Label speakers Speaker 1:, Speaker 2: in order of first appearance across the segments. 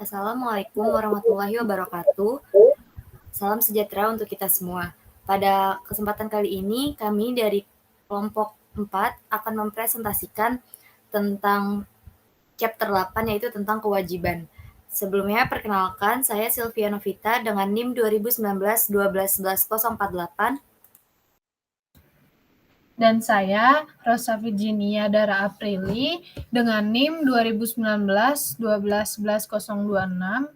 Speaker 1: Assalamualaikum warahmatullahi wabarakatuh. Salam sejahtera untuk kita semua. Pada kesempatan kali ini, kami dari kelompok 4 akan mempresentasikan tentang chapter 8, yaitu tentang kewajiban. Sebelumnya, perkenalkan, saya Sylvia Novita dengan NIM 2019-12-11048.
Speaker 2: Dan saya, Rosa Virginia Dara Aprili, dengan NIM 2019-12-11026.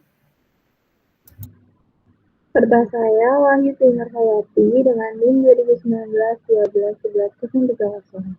Speaker 3: Serta saya, Wahyu Tinar Hayati, dengan NIM 2019-12-11-30.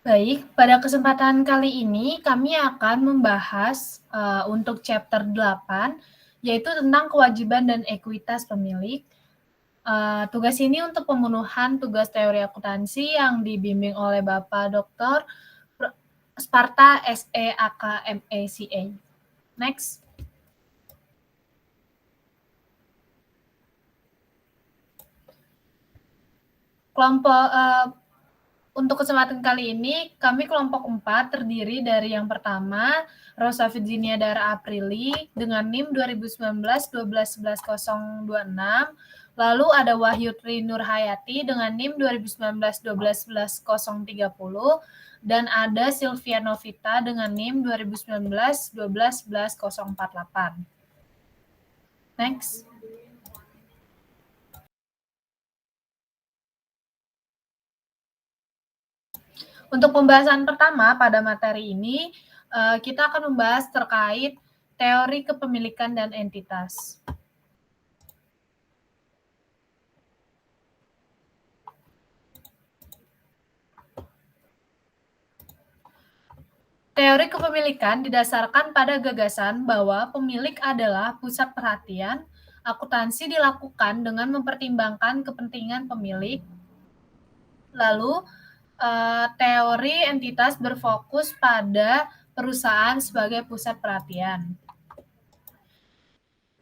Speaker 2: Baik, pada kesempatan kali ini kami akan membahas untuk chapter 8, yaitu tentang kewajiban dan ekuitas pemilik. Tugas ini untuk pemenuhan tugas teori akuntansi yang dibimbing oleh Bapak Dr. Sparta SEAK MACA. Next. Untuk kesempatan kali ini, kami kelompok 4 terdiri dari yang pertama, Rosa Virginia Dara Aprili dengan NIM 2019-12-11-026, lalu ada Wahyu Tri Nurhayati dengan NIM 2019-12-11-030, dan ada Sylvia Novita dengan NIM 2019-12-11-048. Next. Untuk pembahasan pertama pada materi ini, kita akan membahas terkait teori kepemilikan dan entitas. Teori kepemilikan didasarkan pada gagasan bahwa pemilik adalah pusat perhatian. Akuntansi dilakukan dengan mempertimbangkan kepentingan pemilik. Lalu, teori entitas berfokus pada perusahaan sebagai pusat perhatian.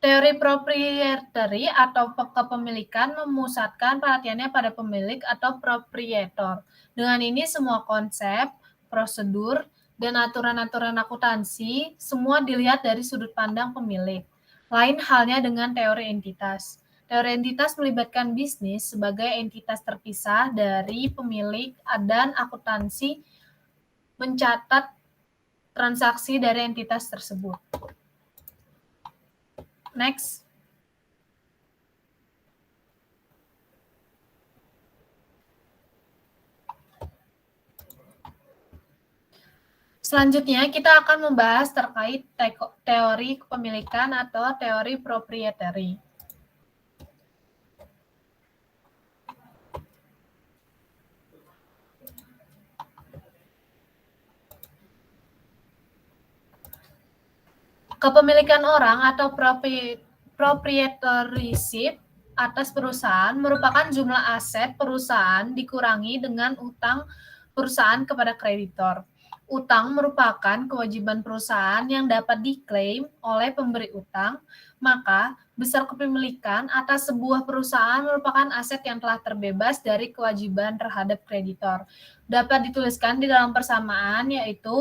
Speaker 2: Teori proprietary atau kepemilikan memusatkan perhatiannya pada pemilik atau proprietor. Dengan ini semua konsep, prosedur, dan aturan-aturan akuntansi semua dilihat dari sudut pandang pemilik. Lain halnya dengan teori entitas. Teori entitas melibatkan bisnis sebagai entitas terpisah dari pemilik dan akuntansi mencatat transaksi dari entitas tersebut. Next. Selanjutnya, kita akan membahas terkait teori kepemilikan atau teori proprietary. Kepemilikan orang atau proprietorship atas perusahaan merupakan jumlah aset perusahaan dikurangi dengan utang perusahaan kepada kreditor. Utang merupakan kewajiban perusahaan yang dapat diklaim oleh pemberi utang, maka besar kepemilikan atas sebuah perusahaan merupakan aset yang telah terbebas dari kewajiban terhadap kreditor. Dapat dituliskan di dalam persamaan, yaitu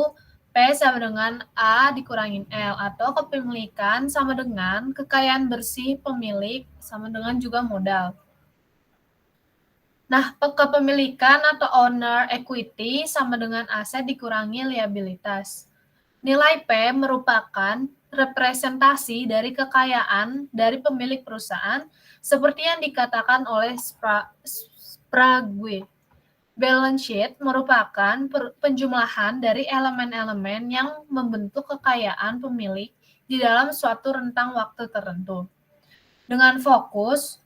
Speaker 2: P sama dengan A dikurangin L, atau kepemilikan sama dengan kekayaan bersih pemilik sama dengan juga modal. Nah, kepemilikan atau owner equity sama dengan aset dikurangi liabilitas. Nilai P merupakan representasi dari kekayaan dari pemilik perusahaan seperti yang dikatakan oleh Sprague. Balance sheet merupakan penjumlahan dari elemen-elemen yang membentuk kekayaan pemilik di dalam suatu rentang waktu tertentu. Dengan fokus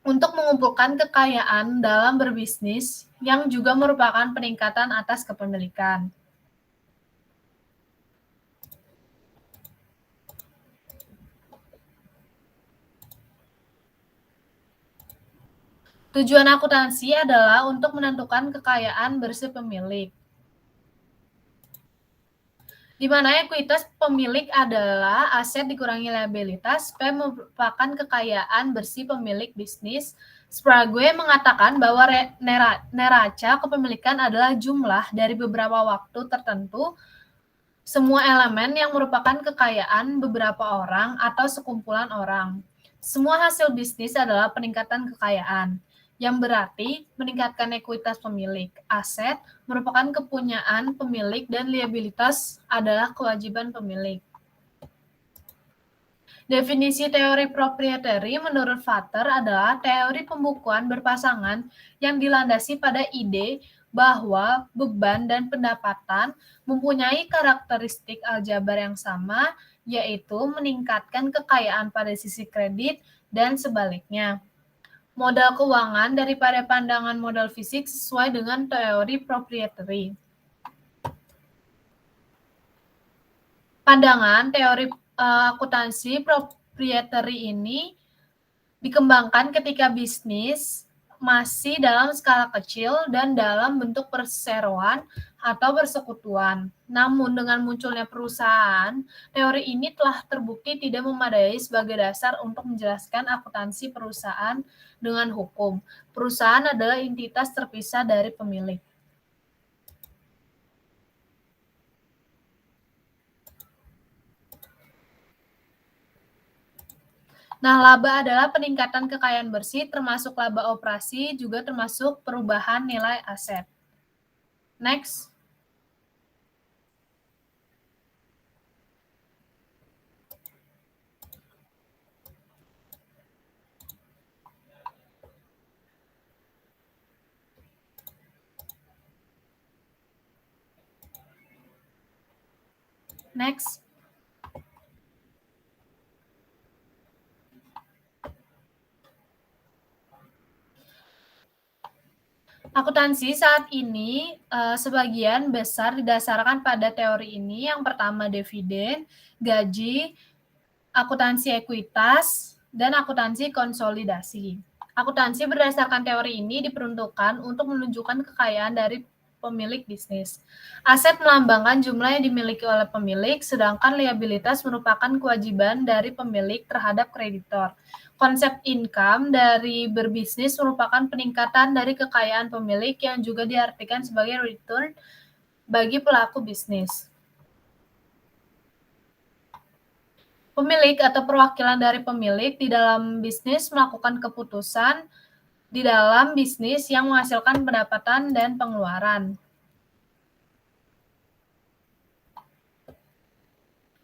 Speaker 2: untuk mengumpulkan kekayaan dalam berbisnis yang juga merupakan peningkatan atas kepemilikan. Tujuan akuntansi adalah untuk menentukan kekayaan bersih pemilik, di mana ekuitas pemilik adalah aset dikurangi liabilitas. P merupakan kekayaan bersih pemilik bisnis. Sprague mengatakan bahwa neraca kepemilikan adalah jumlah dari beberapa waktu tertentu semua elemen yang merupakan kekayaan beberapa orang atau sekumpulan orang. Semua hasil bisnis adalah peningkatan kekayaan, yang berarti meningkatkan ekuitas pemilik. Aset merupakan kepunyaan pemilik dan liabilitas adalah kewajiban pemilik. Definisi teori proprietary menurut Vater adalah teori pembukuan berpasangan yang dilandasi pada ide bahwa beban dan pendapatan mempunyai karakteristik aljabar yang sama, yaitu meningkatkan kekayaan pada sisi kredit dan sebaliknya. Modal keuangan daripada pandangan modal fisik sesuai dengan teori proprietary. Pandangan teori akuntansi proprietary ini dikembangkan ketika bisnis masih dalam skala kecil dan dalam bentuk perseroan atau persekutuan. Namun dengan munculnya perusahaan, teori ini telah terbukti tidak memadai sebagai dasar untuk menjelaskan akuntansi perusahaan dengan hukum. Perusahaan adalah entitas terpisah dari pemilik. Nah, laba adalah peningkatan kekayaan bersih, termasuk laba operasi, juga termasuk perubahan nilai aset. Next. Next. Akuntansi saat ini sebagian besar didasarkan pada teori ini. Yang pertama dividen, gaji, akuntansi ekuitas, dan akuntansi konsolidasi. Akuntansi berdasarkan teori ini diperuntukkan untuk menunjukkan kekayaan dari pemilik bisnis. Aset melambangkan jumlah yang dimiliki oleh pemilik, sedangkan liabilitas merupakan kewajiban dari pemilik terhadap kreditor. Konsep income dari berbisnis merupakan peningkatan dari kekayaan pemilik yang juga diartikan sebagai return bagi pelaku bisnis. Pemilik atau perwakilan dari pemilik di dalam bisnis melakukan keputusan di dalam bisnis yang menghasilkan pendapatan dan pengeluaran.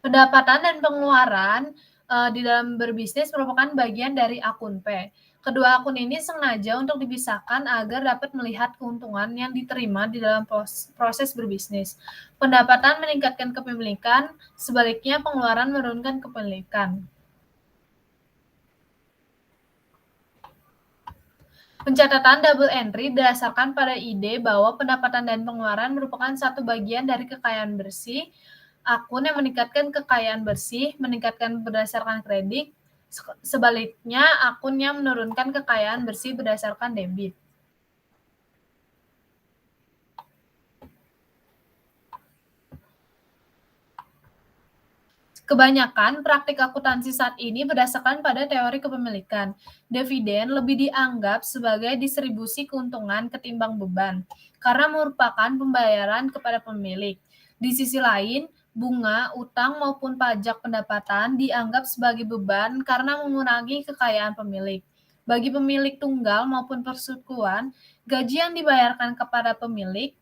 Speaker 2: Pendapatan dan pengeluaran di dalam berbisnis merupakan bagian dari akun P. Kedua akun ini sengaja untuk dipisahkan agar dapat melihat keuntungan yang diterima di dalam proses berbisnis. Pendapatan meningkatkan kepemilikan, sebaliknya pengeluaran menurunkan kepemilikan. Pencatatan double entry didasarkan pada ide bahwa pendapatan dan pengeluaran merupakan satu bagian dari kekayaan bersih. Akun yang meningkatkan kekayaan bersih meningkatkan berdasarkan kredit, sebaliknya akun yang menurunkan kekayaan bersih berdasarkan debit. Kebanyakan praktik akuntansi saat ini berdasarkan pada teori kepemilikan. Dividen lebih dianggap sebagai distribusi keuntungan ketimbang beban, karena merupakan pembayaran kepada pemilik. Di sisi lain, bunga, utang maupun pajak pendapatan dianggap sebagai beban karena mengurangi kekayaan pemilik. Bagi pemilik tunggal maupun persekutuan, gaji yang dibayarkan kepada pemilik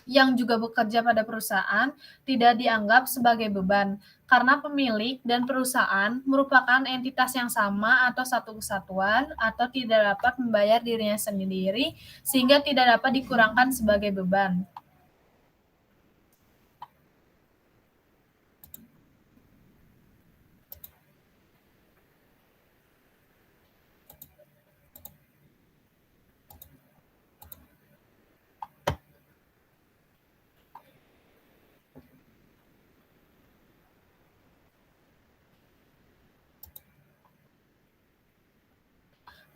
Speaker 2: yang juga bekerja pada perusahaan tidak dianggap sebagai beban, karena pemilik dan perusahaan merupakan entitas yang sama atau satu kesatuan, atau tidak dapat membayar dirinya sendiri, sehingga tidak dapat dikurangkan sebagai beban.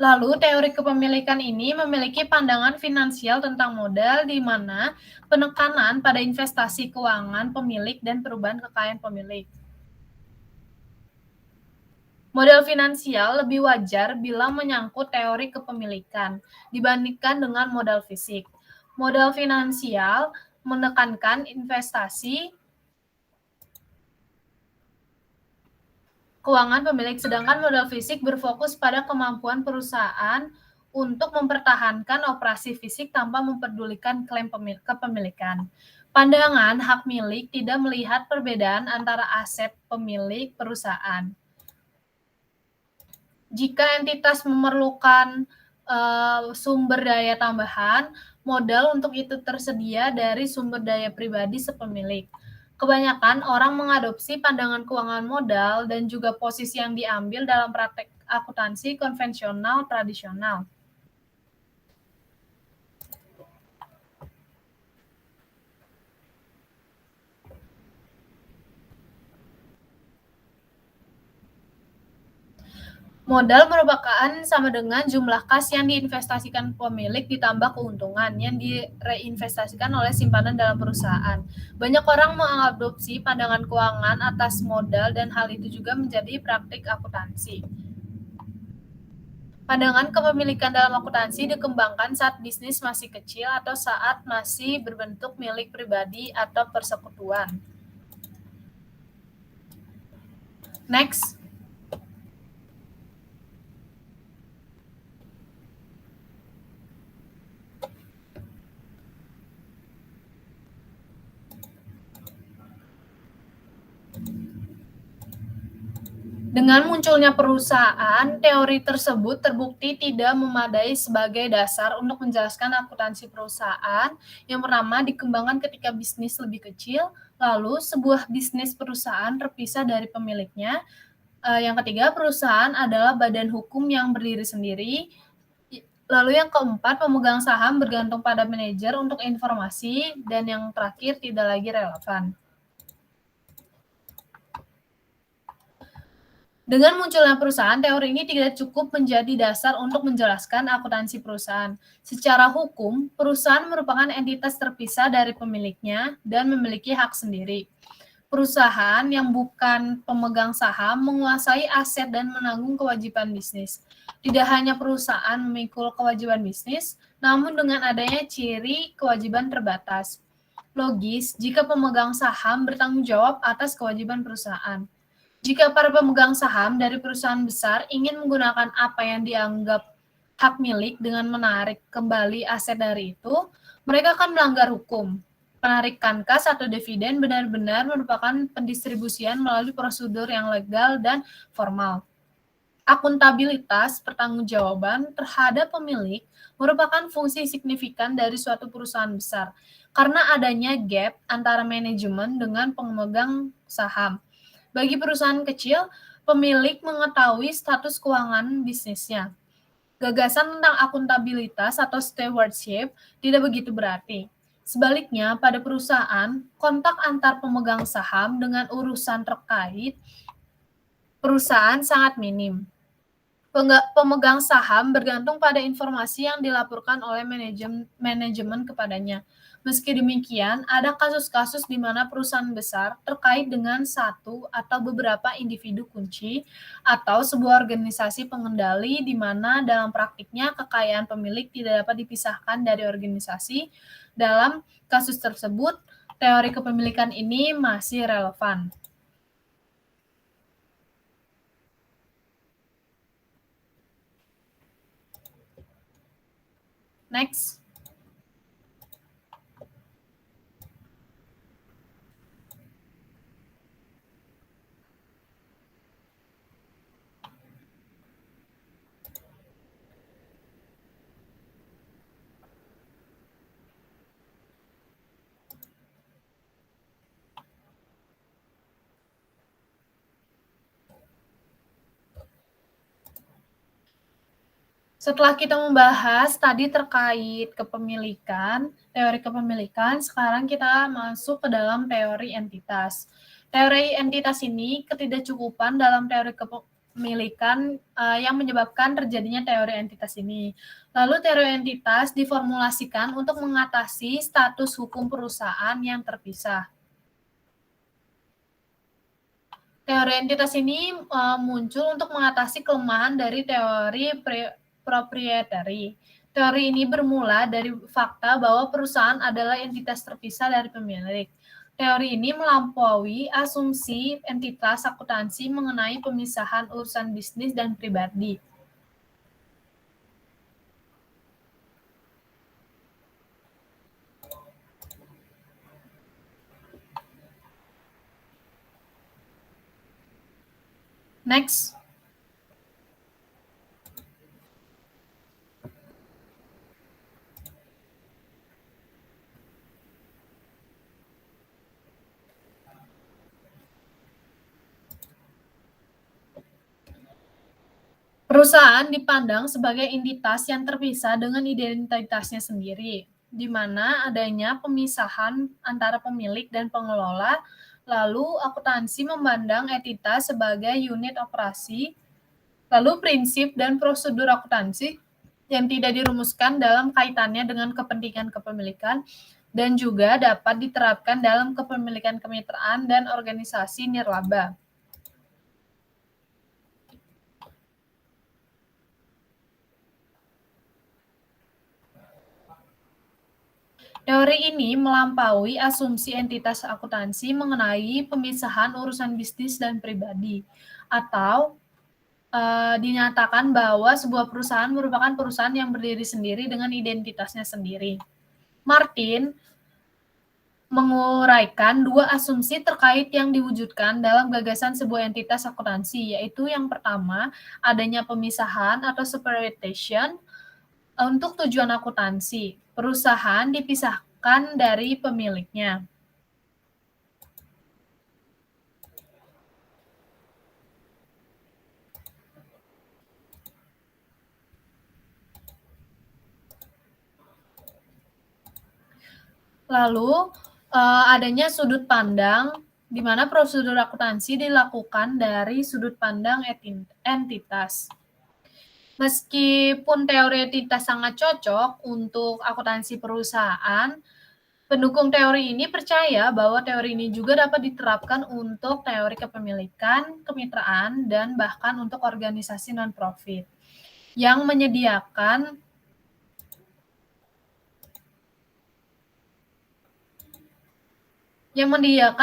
Speaker 2: Lalu, teori kepemilikan ini memiliki pandangan finansial tentang modal, di mana penekanan pada investasi keuangan pemilik dan perubahan kekayaan pemilik. Model finansial lebih wajar bila menyangkut teori kepemilikan dibandingkan dengan modal fisik. Modal finansial menekankan investasi keuangan pemilik, sedangkan modal fisik berfokus pada kemampuan perusahaan untuk mempertahankan operasi fisik tanpa mempedulikan klaim kepemilikan. Pandangan hak milik tidak melihat perbedaan antara aset pemilik perusahaan. Jika entitas memerlukan sumber daya tambahan, modal untuk itu tersedia dari sumber daya pribadi sepemilik. Kebanyakan orang mengadopsi pandangan keuangan modal dan juga posisi yang diambil dalam praktek akuntansi konvensional tradisional. Modal merupakan sama dengan jumlah kas yang diinvestasikan pemilik ditambah keuntungan yang direinvestasikan oleh simpanan dalam perusahaan. Banyak orang mengadopsi pandangan keuangan atas modal dan hal itu juga menjadi praktik akuntansi. Pandangan kepemilikan dalam akuntansi dikembangkan saat bisnis masih kecil atau saat masih berbentuk milik pribadi atau persekutuan. Next. Dengan munculnya perusahaan, teori tersebut terbukti tidak memadai sebagai dasar untuk menjelaskan akuntansi perusahaan. Yang pertama, dikembangkan ketika bisnis lebih kecil, lalu sebuah bisnis perusahaan terpisah dari pemiliknya. Yang ketiga, perusahaan adalah badan hukum yang berdiri sendiri. Lalu yang keempat, pemegang saham bergantung pada manajer untuk informasi. Dan yang terakhir, tidak lagi relevan. Dengan munculnya perusahaan, teori ini tidak cukup menjadi dasar untuk menjelaskan akuntansi perusahaan. Secara hukum, perusahaan merupakan entitas terpisah dari pemiliknya dan memiliki hak sendiri. Perusahaan yang bukan pemegang saham menguasai aset dan menanggung kewajiban bisnis. Tidak hanya perusahaan memikul kewajiban bisnis, namun dengan adanya ciri kewajiban terbatas. Logis jika pemegang saham bertanggung jawab atas kewajiban perusahaan. Jika para pemegang saham dari perusahaan besar ingin menggunakan apa yang dianggap hak milik dengan menarik kembali aset dari itu, mereka akan melanggar hukum. Penarikan kas atau dividen benar-benar merupakan pendistribusian melalui prosedur yang legal dan formal. Akuntabilitas pertanggungjawaban terhadap pemilik merupakan fungsi signifikan dari suatu perusahaan besar karena adanya gap antara manajemen dengan pemegang saham. Bagi perusahaan kecil, pemilik mengetahui status keuangan bisnisnya. Gagasan tentang akuntabilitas atau stewardship tidak begitu berarti. Sebaliknya, pada perusahaan, kontak antar pemegang saham dengan urusan terkait perusahaan sangat minim. Pemegang saham bergantung pada informasi yang dilaporkan oleh manajemen kepadanya. Meski demikian, ada kasus-kasus di mana perusahaan besar terkait dengan satu atau beberapa individu kunci atau sebuah organisasi pengendali di mana dalam praktiknya kekayaan pemilik tidak dapat dipisahkan dari organisasi. Dalam kasus tersebut, teori kepemilikan ini masih relevan. Next. Setelah kita membahas tadi terkait kepemilikan, teori kepemilikan, sekarang kita masuk ke dalam teori entitas. Teori entitas ini ketidakcukupan dalam teori kepemilikan yang menyebabkan terjadinya teori entitas ini. Lalu teori entitas diformulasikan untuk mengatasi status hukum perusahaan yang terpisah. Teori entitas ini muncul untuk mengatasi kelemahan dari teori proprietary. Teori ini bermula dari fakta bahwa perusahaan adalah entitas terpisah dari pemilik. Teori ini melampaui asumsi entitas akuntansi mengenai pemisahan urusan bisnis dan pribadi. Next. Perusahaan dipandang sebagai entitas yang terpisah dengan identitasnya sendiri, di mana adanya pemisahan antara pemilik dan pengelola. Lalu, akuntansi memandang entitas sebagai unit operasi. Lalu prinsip dan prosedur akuntansi yang tidak dirumuskan dalam kaitannya dengan kepentingan kepemilikan dan juga dapat diterapkan dalam kepemilikan kemitraan dan organisasi nirlaba. Teori ini melampaui asumsi entitas akuntansi mengenai pemisahan urusan bisnis dan pribadi, atau dinyatakan bahwa sebuah perusahaan merupakan perusahaan yang berdiri sendiri dengan identitasnya sendiri. Martin menguraikan dua asumsi terkait yang diwujudkan dalam gagasan sebuah entitas akuntansi, yaitu yang pertama, adanya pemisahan atau separation untuk tujuan akuntansi. Perusahaan dipisahkan dari pemiliknya. Lalu adanya sudut pandang di mana prosedur akuntansi dilakukan dari sudut pandang entitas. Meskipun teori entitas sangat cocok untuk akuntansi perusahaan, pendukung teori ini percaya bahwa teori ini juga dapat diterapkan untuk teori kepemilikan, kemitraan, dan bahkan untuk organisasi non-profit yang menyediakan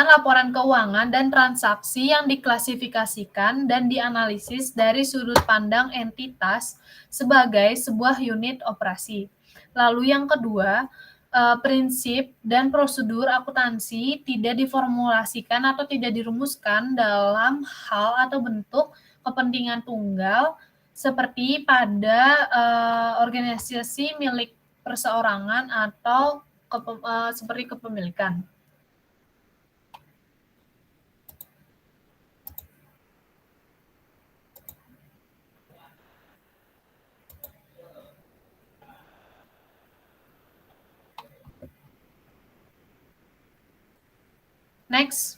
Speaker 2: laporan keuangan dan transaksi yang diklasifikasikan dan dianalisis dari sudut pandang entitas sebagai sebuah unit operasi. Lalu yang kedua, prinsip dan prosedur akuntansi tidak diformulasikan atau tidak dirumuskan dalam hal atau bentuk kepentingan tunggal seperti pada organisasi milik perseorangan atau seperti kepemilikan. Next.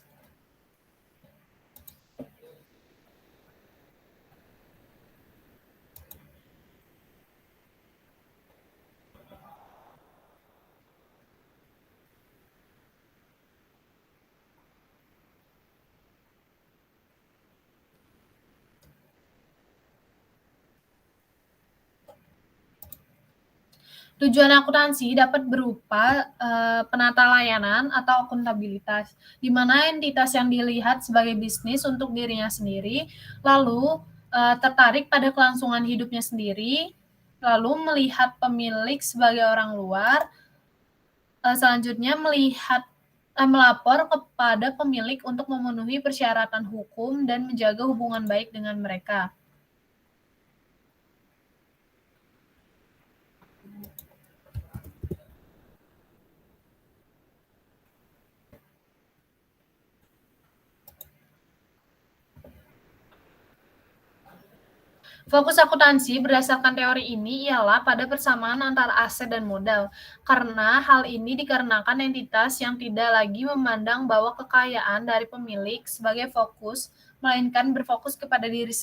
Speaker 2: Tujuan akuntansi dapat berupa penata layanan atau akuntabilitas, di mana entitas yang dilihat sebagai bisnis untuk dirinya sendiri, lalu tertarik pada kelangsungan hidupnya sendiri, lalu melihat pemilik sebagai orang luar, selanjutnya melapor kepada pemilik untuk memenuhi persyaratan hukum dan menjaga hubungan baik dengan mereka. Fokus akuntansi berdasarkan teori ini ialah pada persamaan antara aset dan modal, karena hal ini dikarenakan entitas yang tidak lagi memandang bahwa kekayaan dari pemilik sebagai fokus, melainkan berfokus kepada diri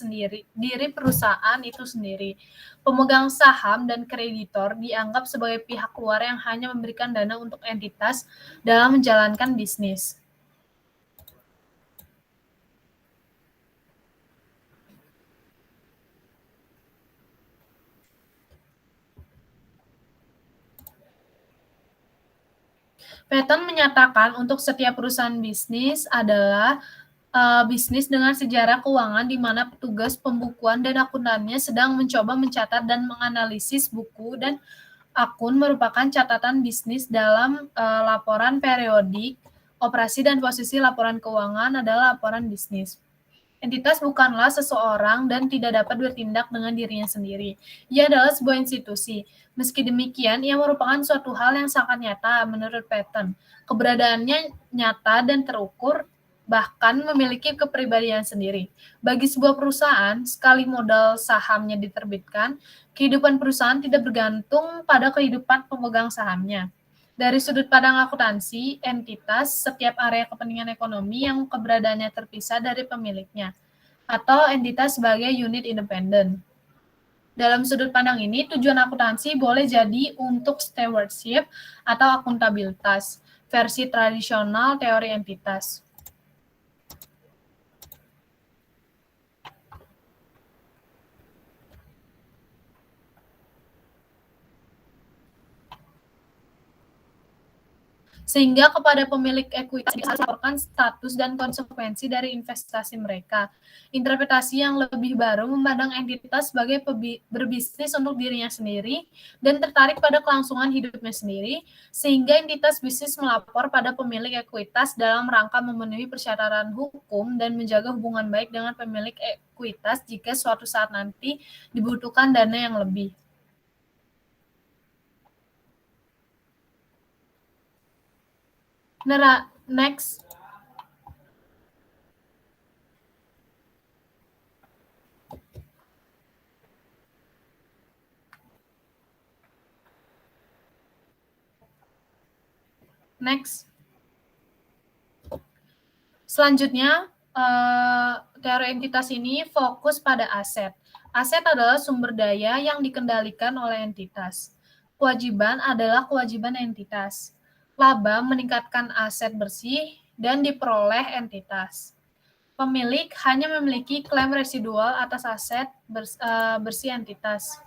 Speaker 2: perusahaan itu sendiri. Pemegang saham dan kreditor dianggap sebagai pihak luar yang hanya memberikan dana untuk entitas dalam menjalankan bisnis. Patton menyatakan untuk setiap perusahaan bisnis adalah bisnis dengan sejarah keuangan di mana petugas pembukuan dan akuntannya sedang mencoba mencatat dan menganalisis buku dan akun merupakan catatan bisnis dalam laporan periodik. Operasi dan posisi laporan keuangan adalah laporan bisnis. Entitas bukanlah seseorang dan tidak dapat bertindak dengan dirinya sendiri. Ia adalah sebuah institusi. Meski demikian, ia merupakan suatu hal yang sangat nyata menurut Patton. Keberadaannya nyata dan terukur, bahkan memiliki kepribadian sendiri. Bagi sebuah perusahaan, sekali modal sahamnya diterbitkan, kehidupan perusahaan tidak bergantung pada kehidupan pemegang sahamnya. Dari sudut pandang akuntansi, entitas setiap area kepentingan ekonomi yang keberadaannya terpisah dari pemiliknya. atau entitas sebagai unit independen. Dalam sudut pandang ini, tujuan akuntansi boleh jadi untuk stewardship atau akuntabilitas, versi tradisional teori entitas. Sehingga kepada pemilik ekuitas harus melaporkan status dan konsekuensi dari investasi mereka. Interpretasi yang lebih baru memandang entitas sebagai berbisnis untuk dirinya sendiri dan tertarik pada kelangsungan hidupnya sendiri, sehingga entitas bisnis melapor pada pemilik ekuitas dalam rangka memenuhi persyaratan hukum dan menjaga hubungan baik dengan pemilik ekuitas jika suatu saat nanti dibutuhkan dana yang lebih. Next. Selanjutnya, teori entitas ini fokus pada aset. Aset adalah sumber daya yang dikendalikan oleh entitas. Kewajiban adalah kewajiban entitas. Laba meningkatkan aset bersih dan diperoleh entitas. Pemilik hanya memiliki klaim residual atas aset bersih entitas.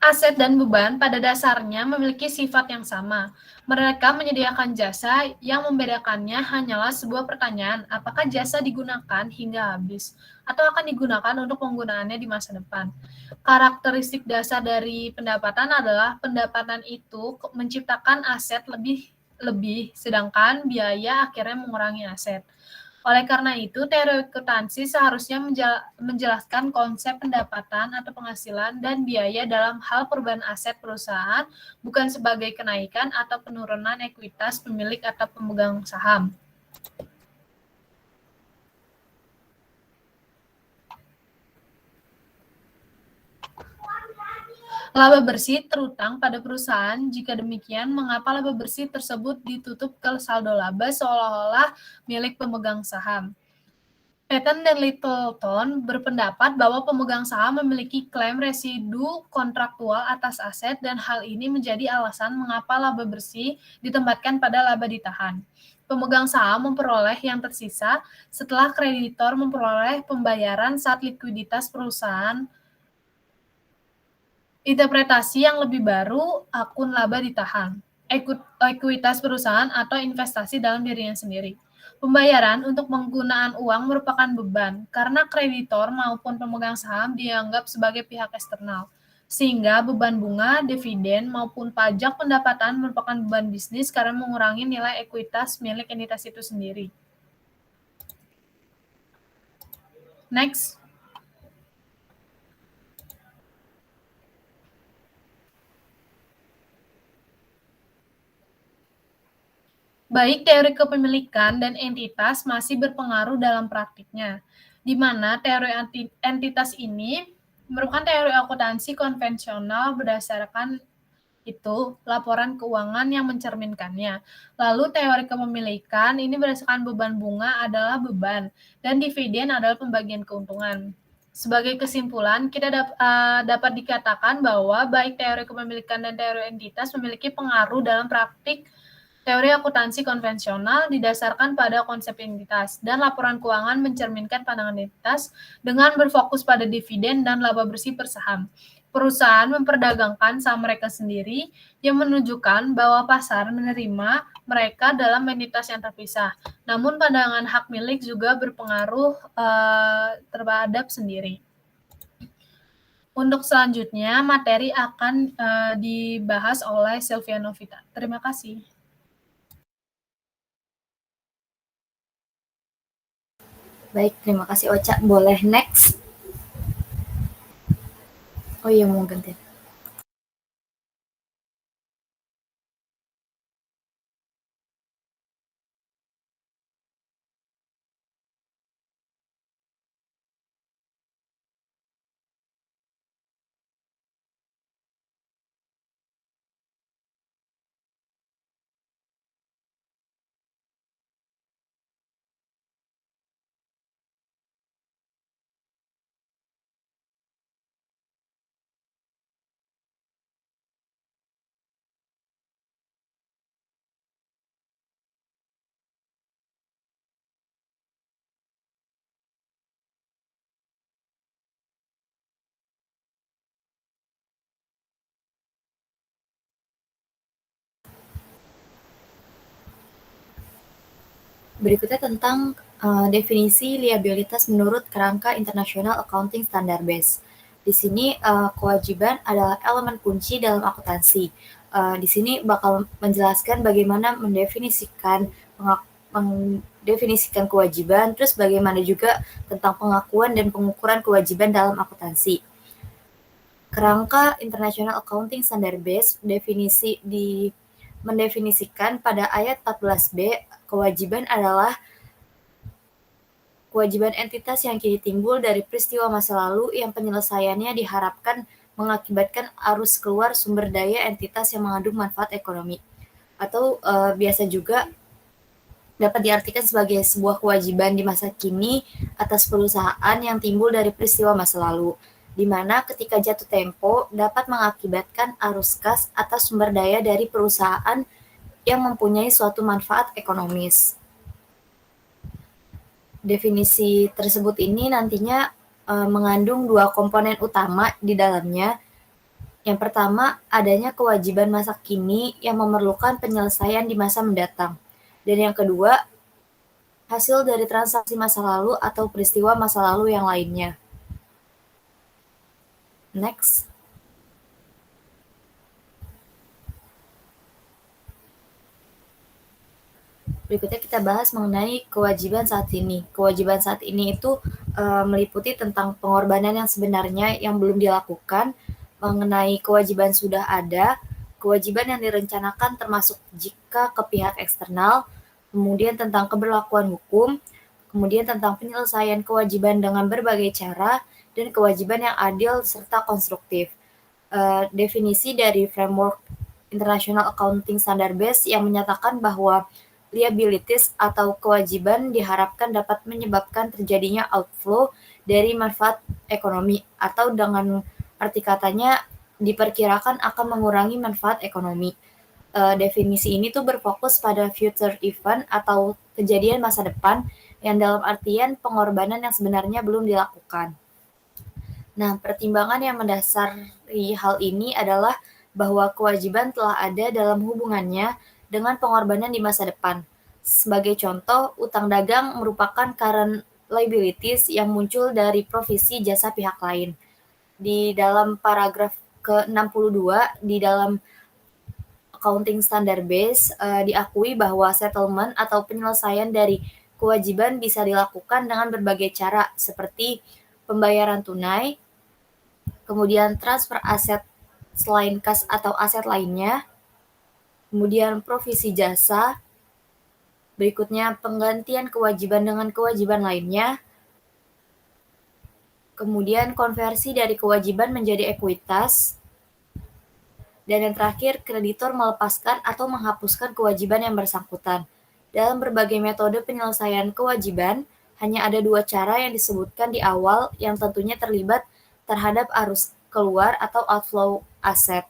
Speaker 2: Aset dan beban pada dasarnya memiliki sifat yang sama. Mereka menyediakan jasa, yang membedakannya hanyalah sebuah pertanyaan, apakah jasa digunakan hingga habis, atau akan digunakan untuk penggunaannya di masa depan. Karakteristik dasar dari pendapatan adalah pendapatan itu menciptakan aset lebih, sedangkan biaya akhirnya mengurangi aset. Oleh karena itu, teori akuntansi seharusnya menjelaskan konsep pendapatan atau penghasilan dan biaya dalam hal perubahan aset perusahaan, bukan sebagai kenaikan atau penurunan ekuitas pemilik atau pemegang saham. Laba bersih terutang pada perusahaan. Jika demikian, mengapa laba bersih tersebut ditutup ke saldo laba seolah-olah milik pemegang saham? Paton dan Littleton berpendapat bahwa pemegang saham memiliki klaim residu kontraktual atas aset dan hal ini menjadi alasan mengapa laba bersih ditempatkan pada laba ditahan. Pemegang saham memperoleh yang tersisa setelah kreditor memperoleh pembayaran saat likuiditas perusahaan. Interpretasi yang lebih baru, akun laba ditahan, ekuitas perusahaan atau investasi dalam dirinya sendiri. Pembayaran untuk penggunaan uang merupakan beban karena kreditor maupun pemegang saham dianggap sebagai pihak eksternal, sehingga beban bunga, dividen, maupun pajak pendapatan merupakan beban bisnis karena mengurangi nilai ekuitas milik entitas itu sendiri. Next. Baik teori kepemilikan dan entitas masih berpengaruh dalam praktiknya, di mana teori entitas ini merupakan teori akuntansi konvensional berdasarkan itu laporan keuangan yang mencerminkannya. Lalu teori kepemilikan ini berdasarkan beban bunga adalah beban dan dividen adalah pembagian keuntungan. Sebagai kesimpulan, kita dapat dikatakan bahwa baik teori kepemilikan dan teori entitas memiliki pengaruh dalam praktik. Teori akuntansi konvensional didasarkan pada konsep entitas, dan laporan keuangan mencerminkan pandangan entitas dengan berfokus pada dividen dan laba bersih per saham. Perusahaan memperdagangkan saham mereka sendiri, yang menunjukkan bahwa pasar menerima mereka dalam entitas yang terpisah. Namun pandangan hak milik juga berpengaruh terhadap sendiri. Untuk selanjutnya, materi akan dibahas oleh Sylvia Novita. Terima kasih.
Speaker 1: Baik, terima kasih Ocha. Boleh next? Oh iya, mau ganti. Berikutnya tentang definisi liabilitas menurut kerangka International Accounting Standard Base. Di sini kewajiban adalah elemen kunci dalam akuntansi. Di sini bakal menjelaskan bagaimana mendefinisikan kewajiban, terus bagaimana juga tentang pengakuan dan pengukuran kewajiban dalam akuntansi. Kerangka International Accounting Standard Base mendefinisikan pada ayat 14b, kewajiban adalah kewajiban entitas yang kini timbul dari peristiwa masa lalu yang penyelesaiannya diharapkan mengakibatkan arus keluar sumber daya entitas yang mengandung manfaat ekonomi. Atau biasa juga dapat diartikan sebagai sebuah kewajiban di masa kini atas perusahaan yang timbul dari peristiwa masa lalu, di mana ketika jatuh tempo dapat mengakibatkan arus kas atas sumber daya dari perusahaan yang mempunyai suatu manfaat ekonomis. Definisi tersebut ini nantinya mengandung dua komponen utama di dalamnya. Yang pertama, adanya kewajiban masa kini yang memerlukan penyelesaian di masa mendatang. Dan yang kedua, hasil dari transaksi masa lalu atau peristiwa masa lalu yang lainnya. Next. Berikutnya kita bahas mengenai kewajiban saat ini. Kewajiban saat ini itu meliputi tentang pengorbanan yang sebenarnya yang belum dilakukan, mengenai kewajiban sudah ada, kewajiban yang direncanakan termasuk jika ke pihak eksternal, kemudian tentang keberlakuan hukum, kemudian tentang penyelesaian kewajiban dengan berbagai cara, dan kewajiban yang adil serta konstruktif. Definisi dari framework International Accounting Standard Base yang menyatakan bahwa liabilities atau kewajiban diharapkan dapat menyebabkan terjadinya outflow dari manfaat ekonomi, atau dengan arti katanya diperkirakan akan mengurangi manfaat ekonomi. Definisi ini tuh berfokus pada future event atau kejadian masa depan yang dalam artian pengorbanan yang sebenarnya belum dilakukan. Nah, pertimbangan yang mendasari hal ini adalah bahwa kewajiban telah ada dalam hubungannya dengan pengorbanan di masa depan. Sebagai contoh, utang dagang merupakan current liabilities yang muncul dari provisi jasa pihak lain. Di dalam paragraf ke-62 di dalam Accounting Standard Base diakui bahwa settlement atau penyelesaian dari kewajiban bisa dilakukan dengan berbagai cara seperti pembayaran tunai, kemudian transfer aset selain kas atau aset lainnya, kemudian provisi jasa, berikutnya penggantian kewajiban dengan kewajiban lainnya, kemudian konversi dari kewajiban menjadi ekuitas, dan yang terakhir, kreditor melepaskan atau menghapuskan kewajiban yang bersangkutan. Dalam berbagai metode penyelesaian kewajiban, hanya ada dua cara yang disebutkan di awal yang tentunya terlibat terhadap arus keluar atau outflow aset.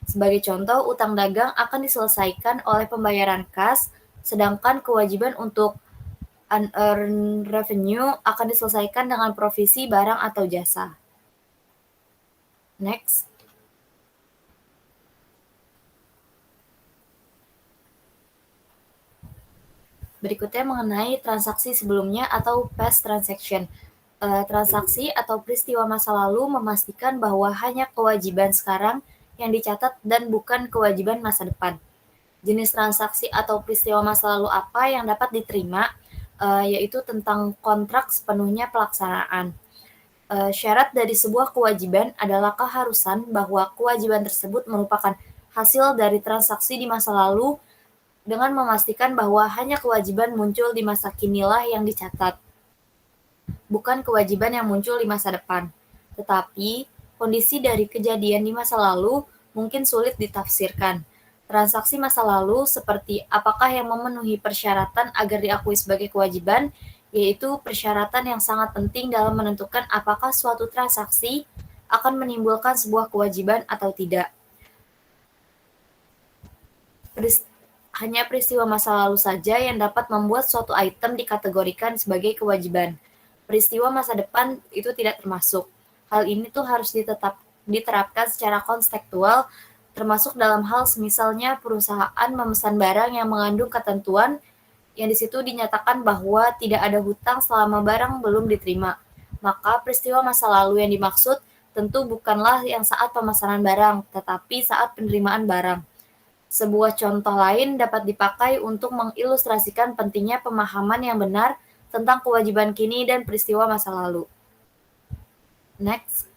Speaker 1: Sebagai contoh, utang dagang akan diselesaikan oleh pembayaran kas, sedangkan kewajiban untuk unearned revenue akan diselesaikan dengan provisi barang atau jasa. Next. Berikutnya mengenai transaksi sebelumnya atau past transaction. Transaksi atau peristiwa masa lalu memastikan bahwa hanya kewajiban sekarang yang dicatat dan bukan kewajiban masa depan. Jenis transaksi atau peristiwa masa lalu apa yang dapat diterima, yaitu tentang kontrak sepenuhnya pelaksanaan. Syarat dari sebuah kewajiban adalah keharusan bahwa kewajiban tersebut merupakan hasil dari transaksi di masa lalu dengan memastikan bahwa hanya kewajiban muncul di masa kinilah yang dicatat, bukan kewajiban yang muncul di masa depan. Tetapi, kondisi dari kejadian di masa lalu mungkin sulit ditafsirkan. Transaksi masa lalu seperti apakah yang memenuhi persyaratan agar diakui sebagai kewajiban, yaitu persyaratan yang sangat penting dalam menentukan apakah suatu transaksi akan menimbulkan sebuah kewajiban atau tidak. Hanya peristiwa masa lalu saja yang dapat membuat suatu item dikategorikan sebagai kewajiban. Peristiwa masa depan itu tidak termasuk. Hal ini tuh harus diterapkan secara konstekstual, termasuk dalam hal semisalnya perusahaan memesan barang yang mengandung ketentuan yang di situ dinyatakan bahwa tidak ada hutang selama barang belum diterima. Maka peristiwa masa lalu yang dimaksud tentu bukanlah yang saat pemesanan barang, tetapi saat penerimaan barang. Sebuah contoh lain dapat dipakai untuk mengilustrasikan pentingnya pemahaman yang benar tentang kewajiban kini dan peristiwa masa lalu. Next.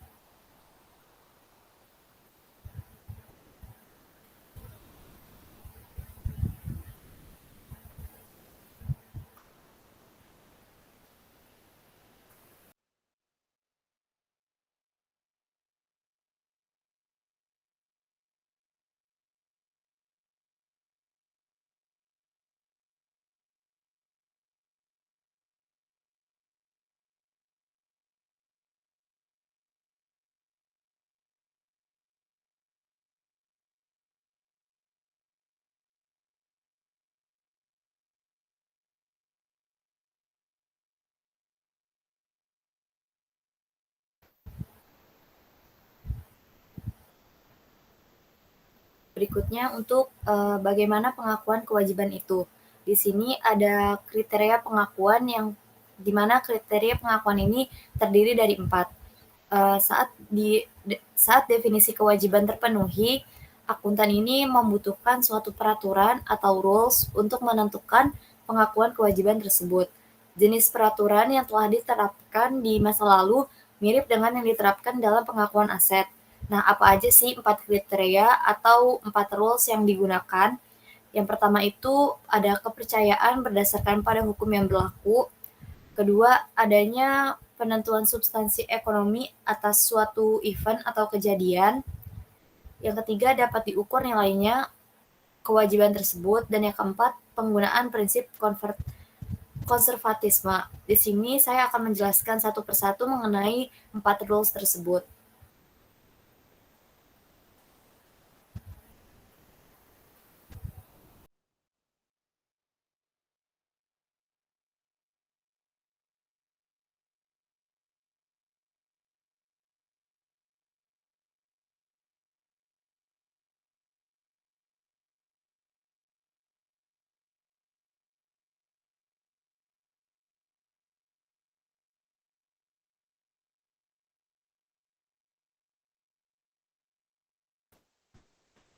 Speaker 1: Berikutnya untuk bagaimana pengakuan kewajiban itu. Di sini ada kriteria pengakuan yang di mana kriteria pengakuan ini terdiri dari 4. Saat definisi kewajiban terpenuhi, akuntan ini membutuhkan suatu peraturan atau rules untuk menentukan pengakuan kewajiban tersebut. Jenis peraturan yang telah diterapkan di masa lalu mirip dengan yang diterapkan dalam pengakuan aset. Nah, apa aja sih 4 kriteria atau 4 rules yang digunakan? Yang pertama itu ada kepercayaan berdasarkan pada hukum yang berlaku. Kedua, adanya penentuan substansi ekonomi atas suatu event atau kejadian. Yang ketiga, dapat diukur nilainya kewajiban tersebut. Dan yang keempat, penggunaan prinsip konservatisme. Di sini saya akan menjelaskan satu persatu mengenai 4 rules tersebut.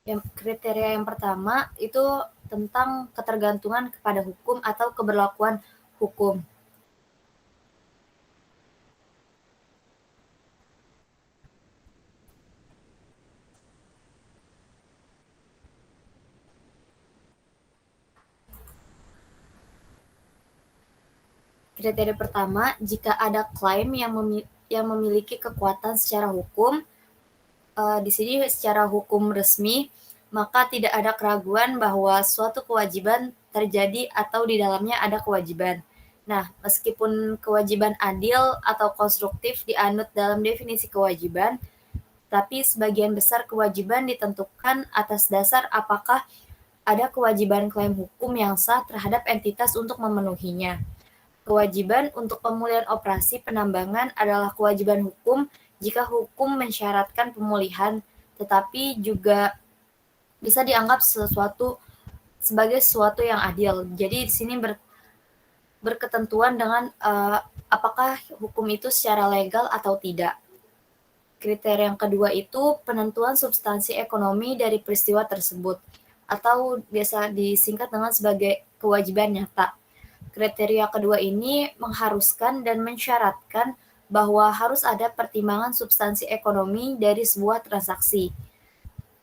Speaker 1: Yang kriteria yang pertama itu tentang ketergantungan kepada hukum atau keberlakuan hukum. Kriteria pertama, jika ada klaim yang memiliki kekuatan secara hukum, di sini secara hukum resmi, maka tidak ada keraguan bahwa suatu kewajiban terjadi atau di dalamnya ada kewajiban. Nah, meskipun kewajiban adil atau konstruktif dianut dalam definisi kewajiban, tapi sebagian besar kewajiban ditentukan atas dasar apakah ada kewajiban klaim hukum yang sah terhadap entitas untuk memenuhinya. Kewajiban untuk pemulihan operasi penambangan adalah kewajiban hukum jika hukum mensyaratkan pemulihan, tetapi juga bisa dianggap sebagai sesuatu yang adil. Jadi di sini berketentuan dengan apakah hukum itu secara legal atau tidak. Kriteria yang kedua itu penentuan substansi ekonomi dari peristiwa tersebut, atau biasa disingkat dengan sebagai kewajiban nyata. Kriteria kedua ini mengharuskan dan mensyaratkan bahwa harus ada pertimbangan substansi ekonomi dari sebuah transaksi.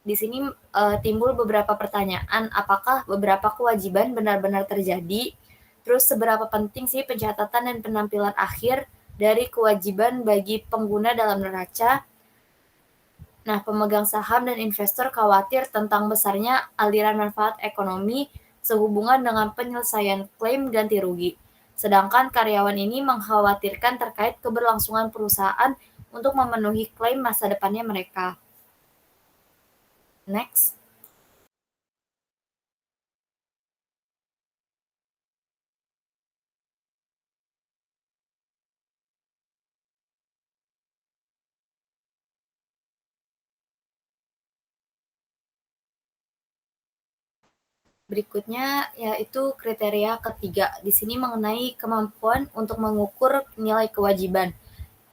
Speaker 1: Di sini timbul beberapa pertanyaan, apakah beberapa kewajiban benar-benar terjadi? Terus seberapa penting sih pencatatan dan penampilan akhir dari kewajiban bagi pengguna dalam neraca? Nah, pemegang saham dan investor khawatir tentang besarnya aliran manfaat ekonomi sehubungan dengan penyelesaian klaim ganti rugi. Sedangkan karyawan ini mengkhawatirkan terkait keberlangsungan perusahaan untuk memenuhi klaim masa depannya mereka. Next. Berikutnya yaitu kriteria ketiga. Di sini mengenai kemampuan untuk mengukur nilai kewajiban.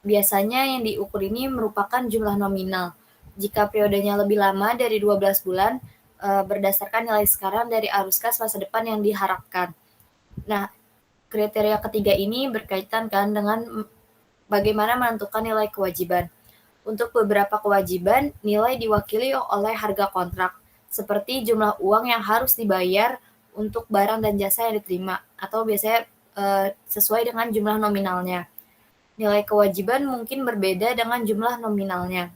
Speaker 1: Biasanya yang diukur ini merupakan jumlah nominal. Jika periodenya lebih lama dari 12 bulan, berdasarkan nilai sekarang dari arus kas masa depan yang diharapkan. Nah, kriteria ketiga ini berkaitan kan dengan bagaimana menentukan nilai kewajiban. Untuk beberapa kewajiban, nilai diwakili oleh harga kontrak, seperti jumlah uang yang harus dibayar untuk barang dan jasa yang diterima, atau biasanya sesuai dengan jumlah nominalnya. Nilai kewajiban mungkin berbeda dengan jumlah nominalnya.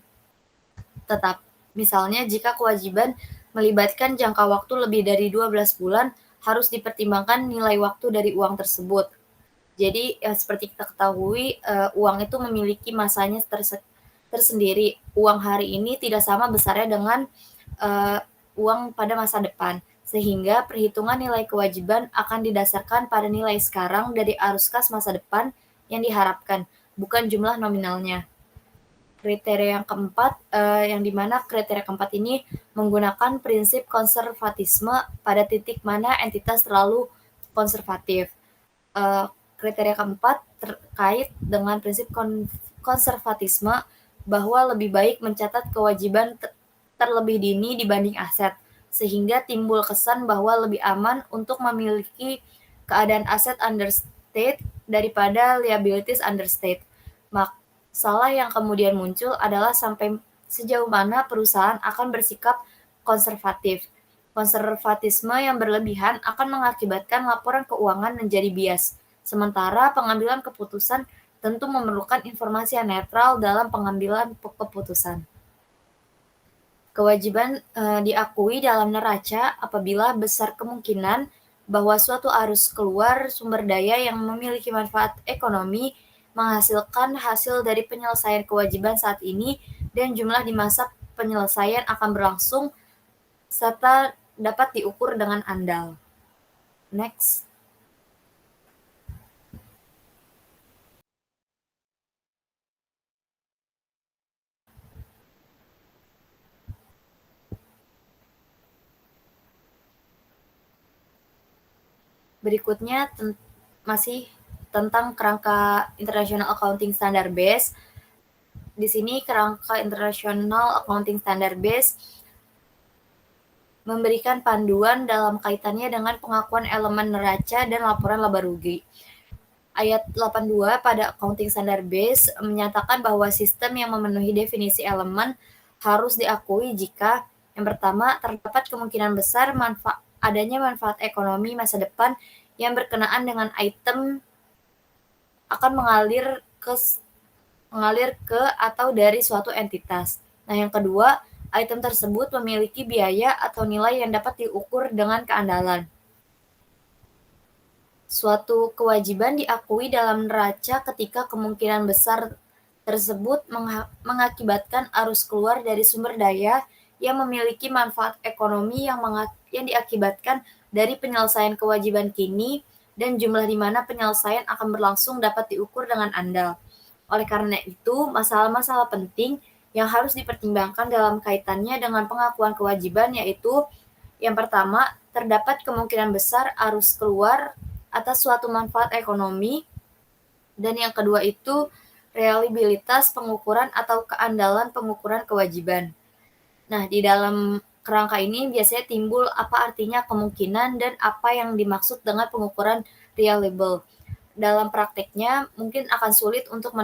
Speaker 1: Tetap, misalnya jika kewajiban melibatkan jangka waktu lebih dari 12 bulan, harus dipertimbangkan nilai waktu dari uang tersebut. Jadi seperti kita ketahui, uang itu memiliki masanya tersendiri. Uang hari ini tidak sama besarnya dengan uang pada masa depan, sehingga perhitungan nilai kewajiban akan didasarkan pada nilai sekarang dari arus kas masa depan yang diharapkan, bukan jumlah nominalnya. Kriteria yang keempat, yang dimana kriteria keempat ini menggunakan prinsip konservatisme pada titik mana entitas terlalu konservatif. Kriteria keempat terkait dengan prinsip konservatisme bahwa lebih baik mencatat kewajiban terlebih dini dibanding aset, sehingga timbul kesan bahwa lebih aman untuk memiliki keadaan aset understate daripada liabilities understate. Masalah yang kemudian muncul adalah sampai sejauh mana perusahaan akan bersikap konservatif. Konservatisme yang berlebihan akan mengakibatkan laporan keuangan menjadi bias, sementara pengambilan keputusan tentu memerlukan informasi yang netral dalam pengambilan keputusan. Kewajiban diakui dalam neraca apabila besar kemungkinan bahwa suatu arus keluar sumber daya yang memiliki manfaat ekonomi menghasilkan hasil dari penyelesaian kewajiban saat ini dan jumlah di masa penyelesaian akan berlangsung serta dapat diukur dengan andal. Next. Berikutnya masih tentang kerangka International Accounting Standard Base. Di sini kerangka International Accounting Standard Base memberikan panduan dalam kaitannya dengan pengakuan elemen neraca dan laporan laba rugi. Ayat 82 pada Accounting Standard Base menyatakan bahwa sistem yang memenuhi definisi elemen harus diakui jika yang pertama terdapat kemungkinan besar adanya manfaat ekonomi masa depan yang berkenaan dengan item akan mengalir ke atau dari suatu entitas. Nah, yang kedua, item tersebut memiliki biaya atau nilai yang dapat diukur dengan keandalan. Suatu kewajiban diakui dalam neraca ketika kemungkinan besar tersebut mengakibatkan arus keluar dari sumber daya yang memiliki manfaat ekonomi yang diakibatkan dari penyelesaian kewajiban kini dan jumlah di mana penyelesaian akan berlangsung dapat diukur dengan andal. Oleh karena itu, masalah-masalah penting yang harus dipertimbangkan dalam kaitannya dengan pengakuan kewajiban yaitu yang pertama, terdapat kemungkinan besar arus keluar atas suatu manfaat ekonomi, dan yang kedua itu reliabilitas pengukuran atau keandalan pengukuran kewajiban. Nah, di dalam kerangka ini biasanya timbul apa artinya kemungkinan dan apa yang dimaksud dengan pengukuran reliable. Dalam prakteknya mungkin akan sulit untuk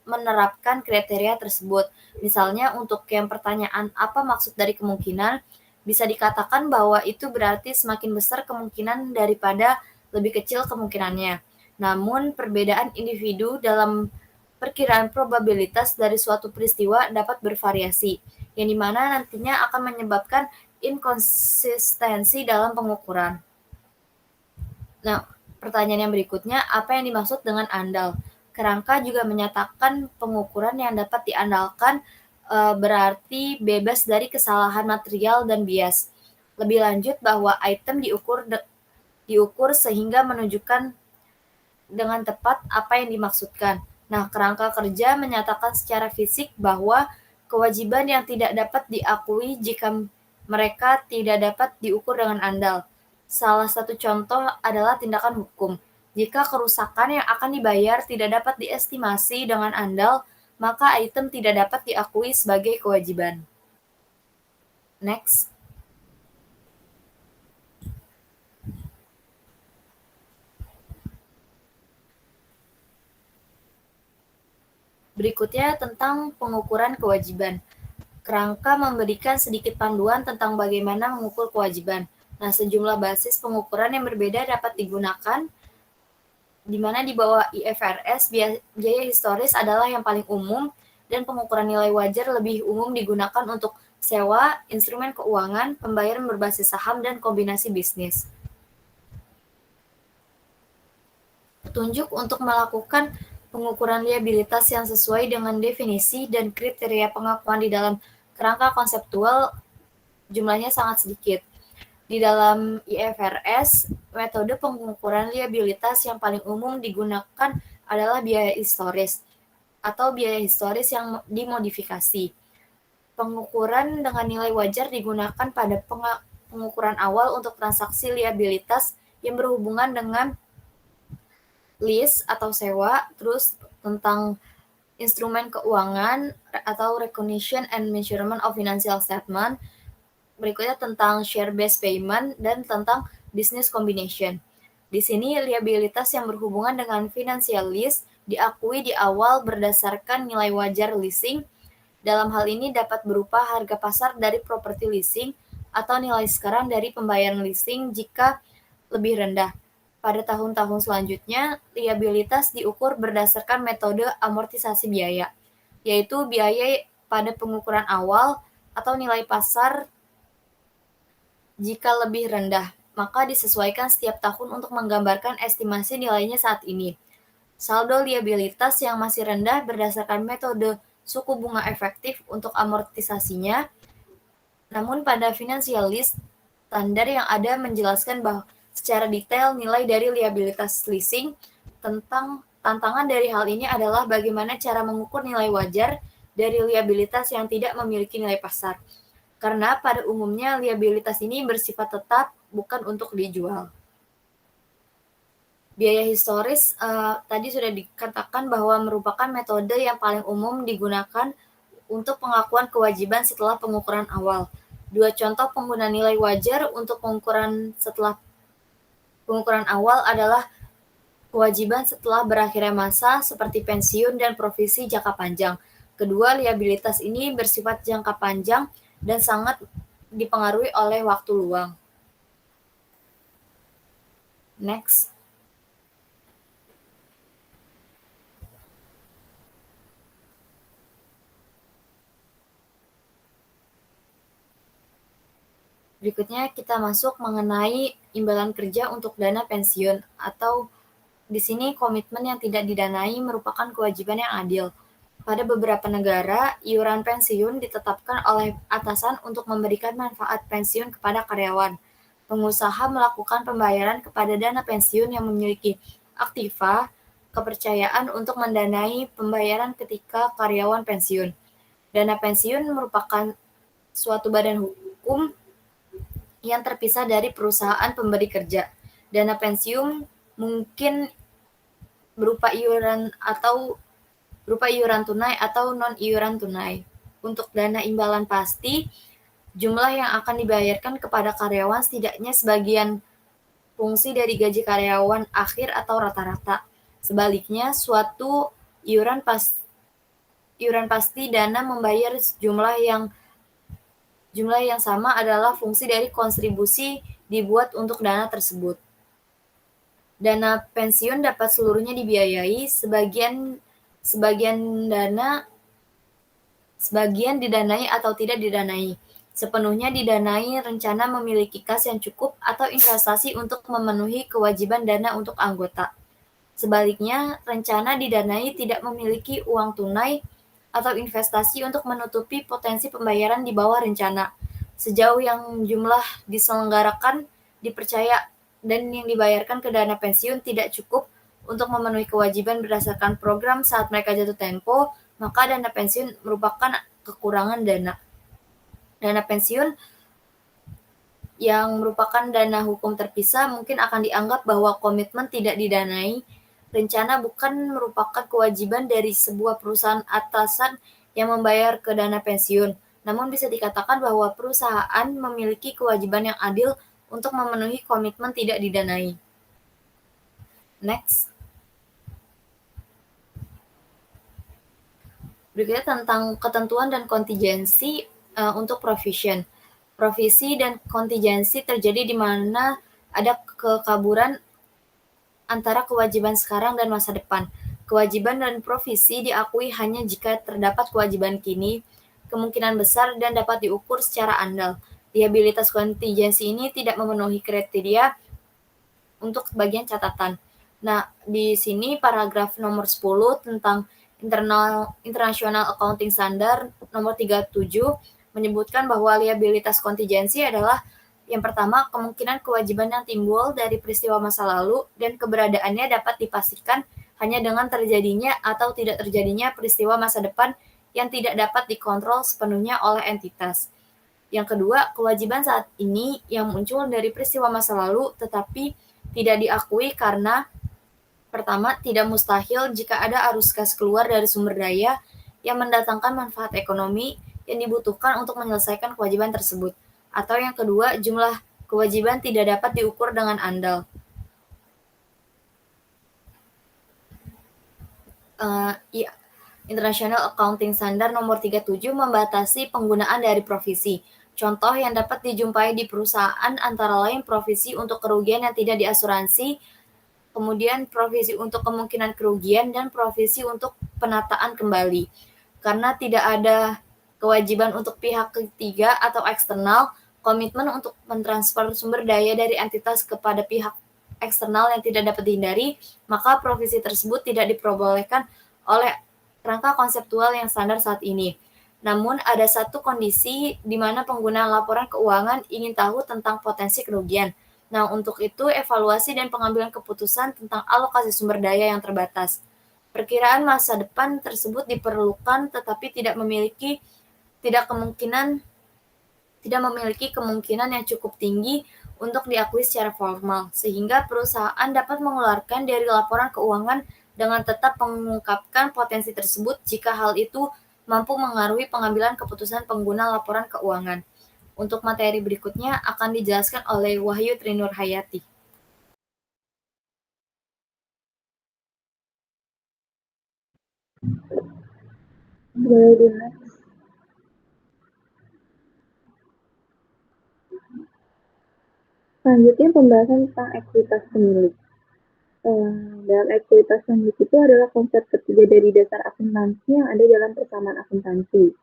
Speaker 1: menerapkan kriteria tersebut. Misalnya untuk yang pertanyaan apa maksud dari kemungkinan, bisa dikatakan bahwa itu berarti semakin besar kemungkinan daripada lebih kecil kemungkinannya. Namun perbedaan individu dalam perkiraan probabilitas dari suatu peristiwa dapat bervariasi, yang dimana nantinya akan menyebabkan inkonsistensi dalam pengukuran. Nah, pertanyaan yang berikutnya, apa yang dimaksud dengan andal? Kerangka juga menyatakan pengukuran yang dapat diandalkan berarti bebas dari kesalahan material dan bias. Lebih lanjut bahwa item diukur sehingga menunjukkan dengan tepat apa yang dimaksudkan. Nah, kerangka kerja menyatakan secara fisik bahwa kewajiban yang tidak dapat diakui jika mereka tidak dapat diukur dengan andal. Salah satu contoh adalah tindakan hukum. Jika kerusakan yang akan dibayar tidak dapat diestimasi dengan andal, maka item tidak dapat diakui sebagai kewajiban. Next. Berikutnya tentang pengukuran kewajiban. Kerangka memberikan sedikit panduan tentang bagaimana mengukur kewajiban. Nah, sejumlah basis pengukuran yang berbeda dapat digunakan, di mana di bawah IFRS biaya historis adalah yang paling umum dan pengukuran nilai wajar lebih umum digunakan untuk sewa, instrumen keuangan, pembayaran berbasis saham, dan kombinasi bisnis. Petunjuk untuk melakukan pengukuran liabilitas yang sesuai dengan definisi dan kriteria pengakuan di dalam kerangka konseptual jumlahnya sangat sedikit. Di dalam IFRS, metode pengukuran liabilitas yang paling umum digunakan adalah biaya historis atau biaya historis yang dimodifikasi. Pengukuran dengan nilai wajar digunakan pada pengukuran awal untuk transaksi liabilitas yang berhubungan dengan lease atau sewa, terus tentang instrumen keuangan atau recognition and measurement of financial statement, berikutnya tentang share-based payment, dan tentang business combination. Di sini liabilitas yang berhubungan dengan financial lease diakui di awal berdasarkan nilai wajar leasing. Dalam hal ini dapat berupa harga pasar dari properti leasing atau nilai sekarang dari pembayaran leasing jika lebih rendah. Pada tahun-tahun selanjutnya, liabilitas diukur berdasarkan metode amortisasi biaya, yaitu biaya pada pengukuran awal atau nilai pasar jika lebih rendah, maka disesuaikan setiap tahun untuk menggambarkan estimasi nilainya saat ini. Saldo liabilitas yang masih rendah berdasarkan metode suku bunga efektif untuk amortisasinya, namun pada financial lease, standar yang ada menjelaskan bahwa secara detail nilai dari liabilitas leasing. Tantangan dari hal ini adalah bagaimana cara mengukur nilai wajar dari liabilitas yang tidak memiliki nilai pasar. Karena pada umumnya liabilitas ini bersifat tetap, bukan untuk dijual. Biaya historis tadi sudah dikatakan bahwa merupakan metode yang paling umum digunakan untuk pengakuan kewajiban setelah pengukuran awal. Dua contoh pengguna nilai wajar untuk pengukuran setelah pengukuran awal adalah kewajiban setelah berakhirnya masa seperti pensiun dan provisi jangka panjang. Kedua, liabilitas ini bersifat jangka panjang dan sangat dipengaruhi oleh waktu luang. Next. Berikutnya kita masuk mengenai imbalan kerja untuk dana pensiun, atau di sini komitmen yang tidak didanai merupakan kewajiban yang adil. Pada beberapa negara, iuran pensiun ditetapkan oleh atasan untuk memberikan manfaat pensiun kepada karyawan. Pengusaha melakukan pembayaran kepada dana pensiun yang memiliki aktiva kepercayaan untuk mendanai pembayaran ketika karyawan pensiun. Dana pensiun merupakan suatu badan hukum yang terpisah dari perusahaan pemberi kerja. Dana pensiun mungkin berupa iuran tunai atau non-iuran tunai. Untuk dana imbalan pasti, jumlah yang akan dibayarkan kepada karyawan setidaknya sebagian fungsi dari gaji karyawan akhir atau rata-rata. Sebaliknya, suatu iuran pasti dana membayar jumlah yang sama adalah fungsi dari kontribusi dibuat untuk dana tersebut. Dana pensiun dapat seluruhnya dibiayai, sebagian didanai atau tidak didanai. Sepenuhnya didanai rencana memiliki kas yang cukup atau investasi untuk memenuhi kewajiban dana untuk anggota. Sebaliknya, rencana didanai tidak memiliki uang tunai atau investasi untuk menutupi potensi pembayaran di bawah rencana. Sejauh yang jumlah diselenggarakan, dipercaya, dan yang dibayarkan ke dana pensiun tidak cukup untuk memenuhi kewajiban berdasarkan program saat mereka jatuh tempo, maka dana pensiun merupakan kekurangan dana. Dana pensiun yang merupakan dana hukum terpisah mungkin akan dianggap bahwa komitmen tidak didanai rencana bukan merupakan kewajiban dari sebuah perusahaan atasan yang membayar ke dana pensiun. Namun bisa dikatakan bahwa perusahaan memiliki kewajiban yang adil untuk memenuhi komitmen tidak didanai. Next. Berikutnya tentang ketentuan dan kontingensi untuk provision. Provisi dan kontingensi terjadi di mana ada kekaburan antara kewajiban sekarang dan masa depan. Kewajiban dan provisi diakui hanya jika terdapat kewajiban kini, kemungkinan besar dan dapat diukur secara andal. Liabilitas kontingensi ini tidak memenuhi kriteria untuk bagian catatan. Nah, di sini paragraf nomor 10 tentang International Accounting Standard nomor 37 menyebutkan bahwa liabilitas kontingensi adalah yang pertama, kemungkinan kewajiban yang timbul dari peristiwa masa lalu dan keberadaannya dapat dipastikan hanya dengan terjadinya atau tidak terjadinya peristiwa masa depan yang tidak dapat dikontrol sepenuhnya oleh entitas. Yang kedua, kewajiban saat ini yang muncul dari peristiwa masa lalu tetapi tidak diakui karena pertama, tidak mustahil jika ada arus gas keluar dari sumber daya yang mendatangkan manfaat ekonomi yang dibutuhkan untuk menyelesaikan kewajiban tersebut. Atau yang kedua, jumlah kewajiban tidak dapat diukur dengan andal. International Accounting Standard nomor 37 membatasi penggunaan dari provisi. Contoh yang dapat dijumpai di perusahaan antara lain provisi untuk kerugian yang tidak diasuransi, kemudian provisi untuk kemungkinan kerugian, dan provisi untuk penataan kembali. Karena tidak ada kewajiban untuk pihak ketiga atau eksternal, komitmen untuk mentransfer sumber daya dari entitas kepada pihak eksternal yang tidak dapat dihindari, maka provisi tersebut tidak diperbolehkan oleh kerangka konseptual yang standar saat ini. Namun, ada satu kondisi di mana pengguna laporan keuangan ingin tahu tentang potensi kerugian. Nah, untuk itu, evaluasi dan pengambilan keputusan tentang alokasi sumber daya yang terbatas. Perkiraan masa depan tersebut diperlukan tetapi tidak memiliki kemungkinan yang cukup tinggi untuk diakui secara formal, sehingga perusahaan dapat mengeluarkan dari laporan keuangan dengan tetap mengungkapkan potensi tersebut jika hal itu mampu mengaruhi pengambilan keputusan pengguna laporan keuangan. Untuk materi berikutnya akan dijelaskan oleh Wahyu Trinur Hayati.
Speaker 3: Boleh di-next. Selanjutnya pembahasan tentang ekuitas pemilik. Dalam ekuitas pemilik itu adalah konsep ketiga dari dasar akuntansi yang ada dalam persamaan akuntansi.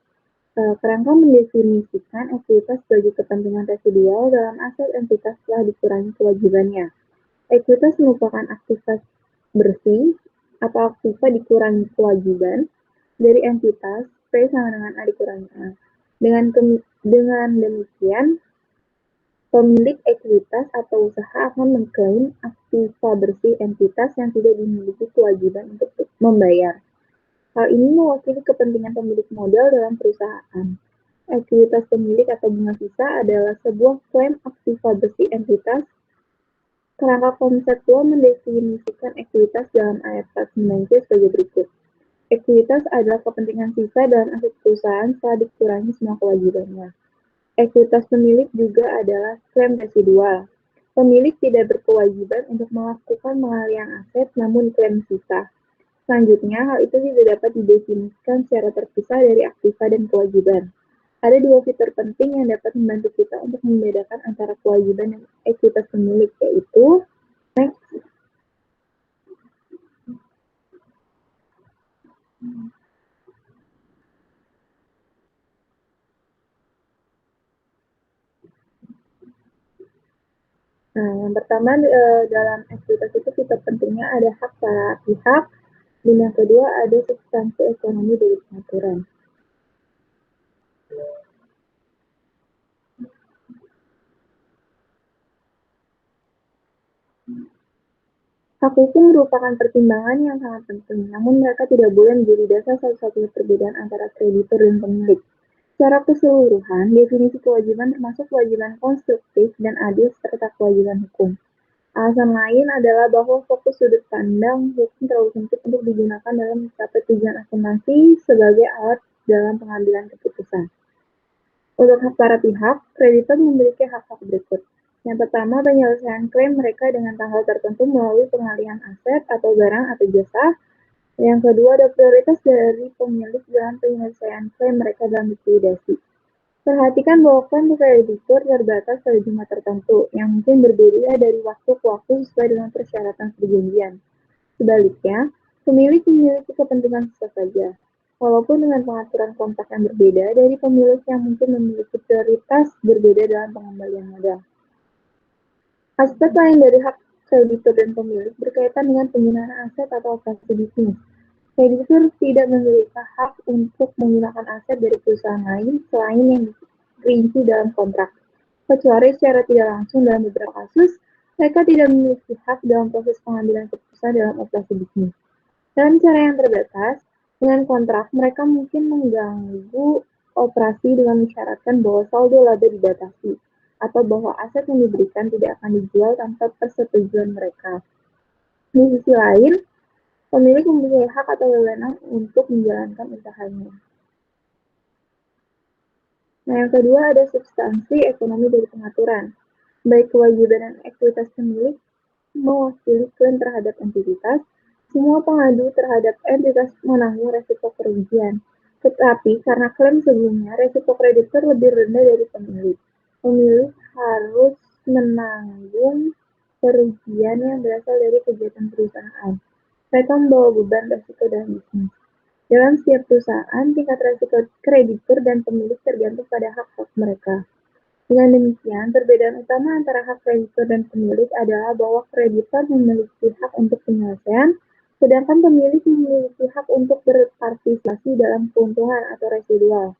Speaker 3: Kerangka mendefinisikan ekuitas sebagai kepentingan residual dalam aset entitas setelah dikurangi kewajibannya. Ekuitas merupakan aktivitas bersih atau aktiva dikurangi kewajiban dari entitas P sama dengan A dikurangi A. Dengan demikian, pemilik ekuitas atau usaha akan mengklaim aktiva bersih entitas yang tidak dimiliki kewajiban untuk membayar. Hal ini mewakili kepentingan pemilik modal dalam perusahaan. Ekuitas pemilik atau bunga sisa adalah sebuah klaim aktiva bersih entitas. Kerangka konseptual mendefinisikan ekuitas dalam ayat 49C sebagai berikut. Ekuitas adalah kepentingan sisa dalam aset perusahaan setelah dikurangi semua kewajibannya. Ekuitas pemilik juga adalah klaim residual. Pemilik tidak berkewajiban untuk melakukan pengalihan aset, namun klaim sisa. Selanjutnya, hal itu tidak dapat didefinisikan secara terpisah dari aktiva dan kewajiban. Ada dua fitur penting yang dapat membantu kita untuk membedakan antara kewajiban dan ekuitas pemilik, yaitu next. Nah, yang pertama dalam ekuitas itu fitur pentingnya ada hak para pihak, dan yang kedua ada substansi ekonomi dari pengaturan. Hak hukum merupakan pertimbangan yang sangat penting, namun mereka tidak boleh menjadi dasar satu-satunya perbedaan antara kreditur dan pemilik. Secara keseluruhan, definisi kewajiban termasuk kewajiban konstruktif dan adil serta kewajiban hukum. Alasan lain adalah bahwa fokus sudut pandang hukum terlalu sempit untuk digunakan dalam mencapai tujuan akuntansi sebagai alat dalam pengambilan keputusan. Untuk hak para pihak, kreditor memiliki hak-hak berikut. Yang pertama, penyelesaian klaim mereka dengan tanggal tertentu melalui pengalihan aset atau barang atau jasa. Yang kedua, ada prioritas dari pemilik dalam penyelesaian klaim mereka dalam likuidasi. Perhatikan bahwa klaim kreditor terbatas pada jumlah tertentu, yang mungkin berbeda dari waktu ke waktu sesuai dengan persyaratan perjanjian. Sebaliknya, pemilik memiliki kepentingan bisa saja, walaupun dengan pengaturan kontrak yang berbeda dari pemilik yang mungkin memiliki prioritas berbeda dalam pengembalian modal. Aspek lain dari hak kreditor dan pemilik berkaitan dengan penggunaan aset atau operasi bisnis. Kreditor tidak memiliki hak untuk menggunakan aset dari perusahaan lain selain yang dirinci dalam kontrak, kecuali secara tidak langsung dalam beberapa kasus, mereka tidak memiliki hak dalam proses pengambilan keputusan dalam operasi bisnis. Dalam cara yang terbatas, dengan kontrak, mereka mungkin mengganggu operasi dengan mensyaratkan bahwa saldo laba dibatasi, atau bahwa aset yang diberikan tidak akan dijual tanpa persetujuan mereka. Di sisi lain, pemilik mempunyai hak atau wewenang untuk menjalankan usahanya. Nah, yang kedua ada substansi ekonomi dari pengaturan. Baik kewajiban dan ekuitas pemilik mewakili klaim terhadap entitas, semua pengadu terhadap entitas menanggung resiko kerugian. Tetapi karena klaim sebelumnya resiko kreditor lebih rendah dari pemilik, pemilik harus menanggung kerugian yang berasal dari kegiatan perusahaan. Mereka membawa beban resiko dalam bisnis. Dalam setiap perusahaan, tingkat resiko kreditor dan pemilik tergantung pada hak-hak mereka. Dengan demikian, perbedaan utama antara hak kreditor dan pemilik adalah bahwa kreditor memiliki hak untuk penyelesaian, sedangkan pemilik memiliki hak untuk berpartisipasi dalam keuntungan atau residual.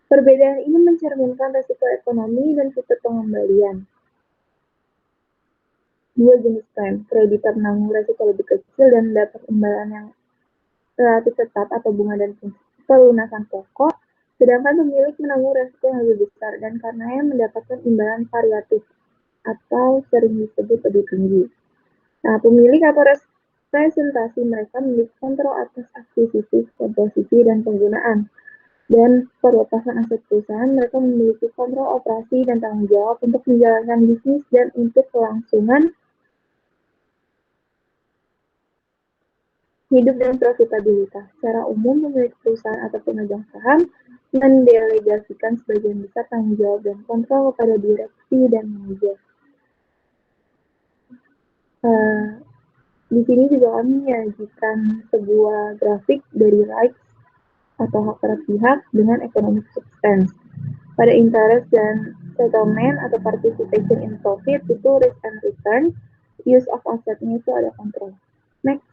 Speaker 3: Perbedaan ini mencerminkan resiko ekonomi dan fitur pengembalian. Dua jenis klaim, kreditor menanggung resiko lebih kecil dan mendapat imbalan yang relatif tetap atau bunga dan pelunasan pokok, sedangkan pemilik menanggung resiko yang lebih besar dan karenanya mendapatkan imbalan variatif atau sering disebut lebih tinggi. Nah, pemilik atau representasi mereka memiliki kontrol atas akuisisi, komposisi, dan penggunaan. Dan perlepasan aset perusahaan, mereka memiliki kontrol operasi dan tanggung jawab untuk menjalankan bisnis dan untuk kelangsungan hidup dan profitabilitas. Secara umum, pemilik perusahaan atau pemegang saham mendelegasikan sebagian besar tanggung jawab dan kontrol kepada direksi dan manajer. Di sini juga kami menyajikan sebuah grafik dari rights atau hak para pihak dengan economic substance. Pada interest dan settlement atau participation in profit itu risk and return, use of asset-nya itu ada kontrol. Next.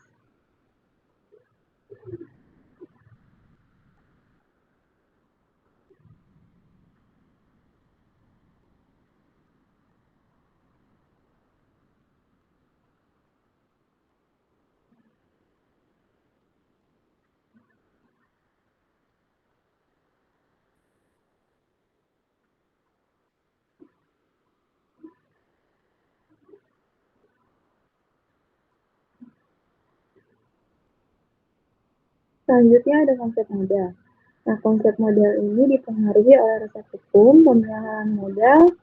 Speaker 3: Selanjutnya ada konsep modal. Nah, konsep modal ini dipengaruhi oleh resep hukum, pemeliharaan modal,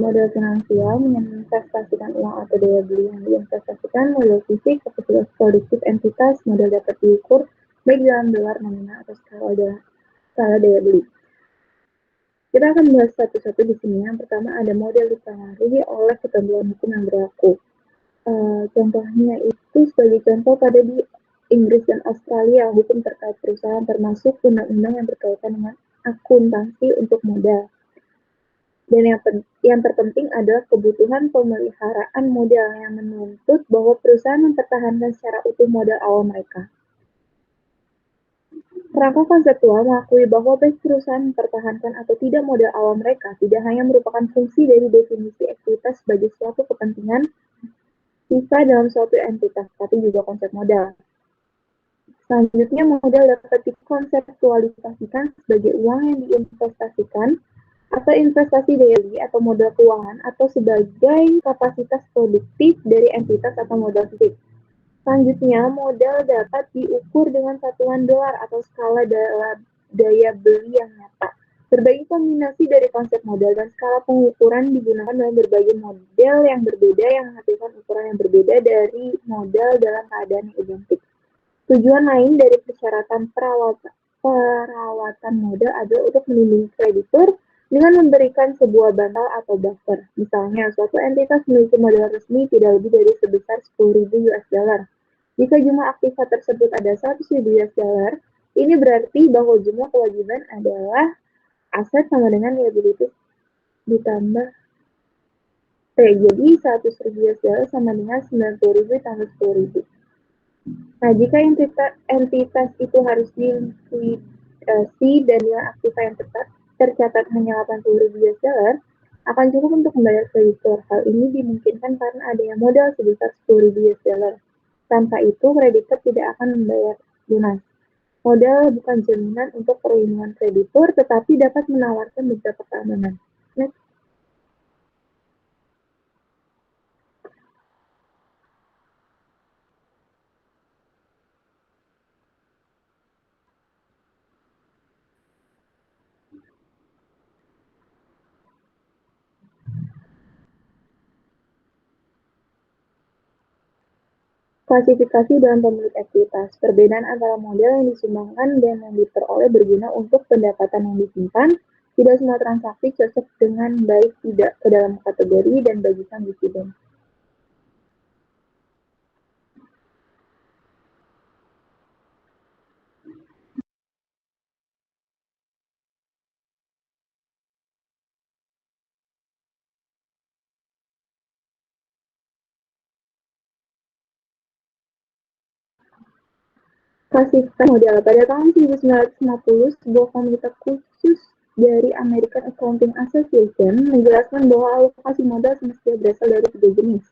Speaker 3: modal finansial, menginvestasikan uang atau daya beli yang diinvestasikan, modal fisik, kapasitas produktif entitas, modal dapat diukur, baik dalam dolar nominal atau skala daya beli. Kita akan bahas satu-satu di sini. Yang pertama ada modal dipengaruhi oleh ketentuan hukum yang berlaku. Contohnya itu sebagai contoh pada di Inggris dan Australia, hukum terkait perusahaan termasuk undang-undang yang berkaitan dengan akuntansi untuk modal. Dan yang terpenting adalah kebutuhan pemeliharaan modal yang menuntut bahwa perusahaan mempertahankan secara utuh modal awal mereka. Kerangka konseptual mengakui bahwa baik perusahaan mempertahankan atau tidak modal awal mereka tidak hanya merupakan fungsi dari definisi ekuitas sebagai suatu kepentingan sisa dalam suatu entitas, tapi juga konsep modal. Selanjutnya, modal dapat dikonseptualisasikan sebagai uang yang diinvestasikan atau investasi daya beli atau modal keuangan atau sebagai kapasitas produktif dari entitas atau modal fisik. Selanjutnya, modal dapat diukur dengan satuan dolar atau skala daya beli yang nyata. Berbagai kombinasi dari konsep modal dan skala pengukuran digunakan dalam berbagai model yang berbeda yang menghasilkan ukuran yang berbeda dari modal dalam keadaan yang identik. Tujuan lain dari persyaratan perawatan modal adalah untuk melindungi kreditur dengan memberikan sebuah bantal atau buffer. Misalnya, suatu entitas memiliki modal resmi tidak lebih dari sebesar 10.000 US dollar. Jika jumlah aktiva tersebut ada 100.000 US dollar, ini berarti bahwa jumlah kewajiban adalah aset sama dengan liabilities ditambah jadi 100.000 US dollar sama dengan 90.000 tambah 10.000. Nah, jika entitas itu harus dilikuidasi dan nilai aktiva yang tercatat hanya 80.000 US dollar, akan cukup untuk membayar kreditur. Hal ini dimungkinkan karena adanya modal sebesar 10.000 US dollar. Tanpa itu, kreditur tidak akan membayar lunas. Modal bukan jaminan untuk perlindungan kreditur, tetapi dapat menawarkan beberapa keamanan. Next. Klasifikasi dalam pemilik ekuitas. Perbedaan antara modal yang disumbangkan dan yang diperoleh berguna untuk pendapatan yang disimpan. Tidak semua transaksi cocok dengan baik tidak ke dalam kategori dan bagikan dividen. Klasifikasi modal. Pada tahun 1950, sebuah komunitas khusus dari American Accounting Association menjelaskan bahwa alokasi modal semestinya berasal dari 3 jenis.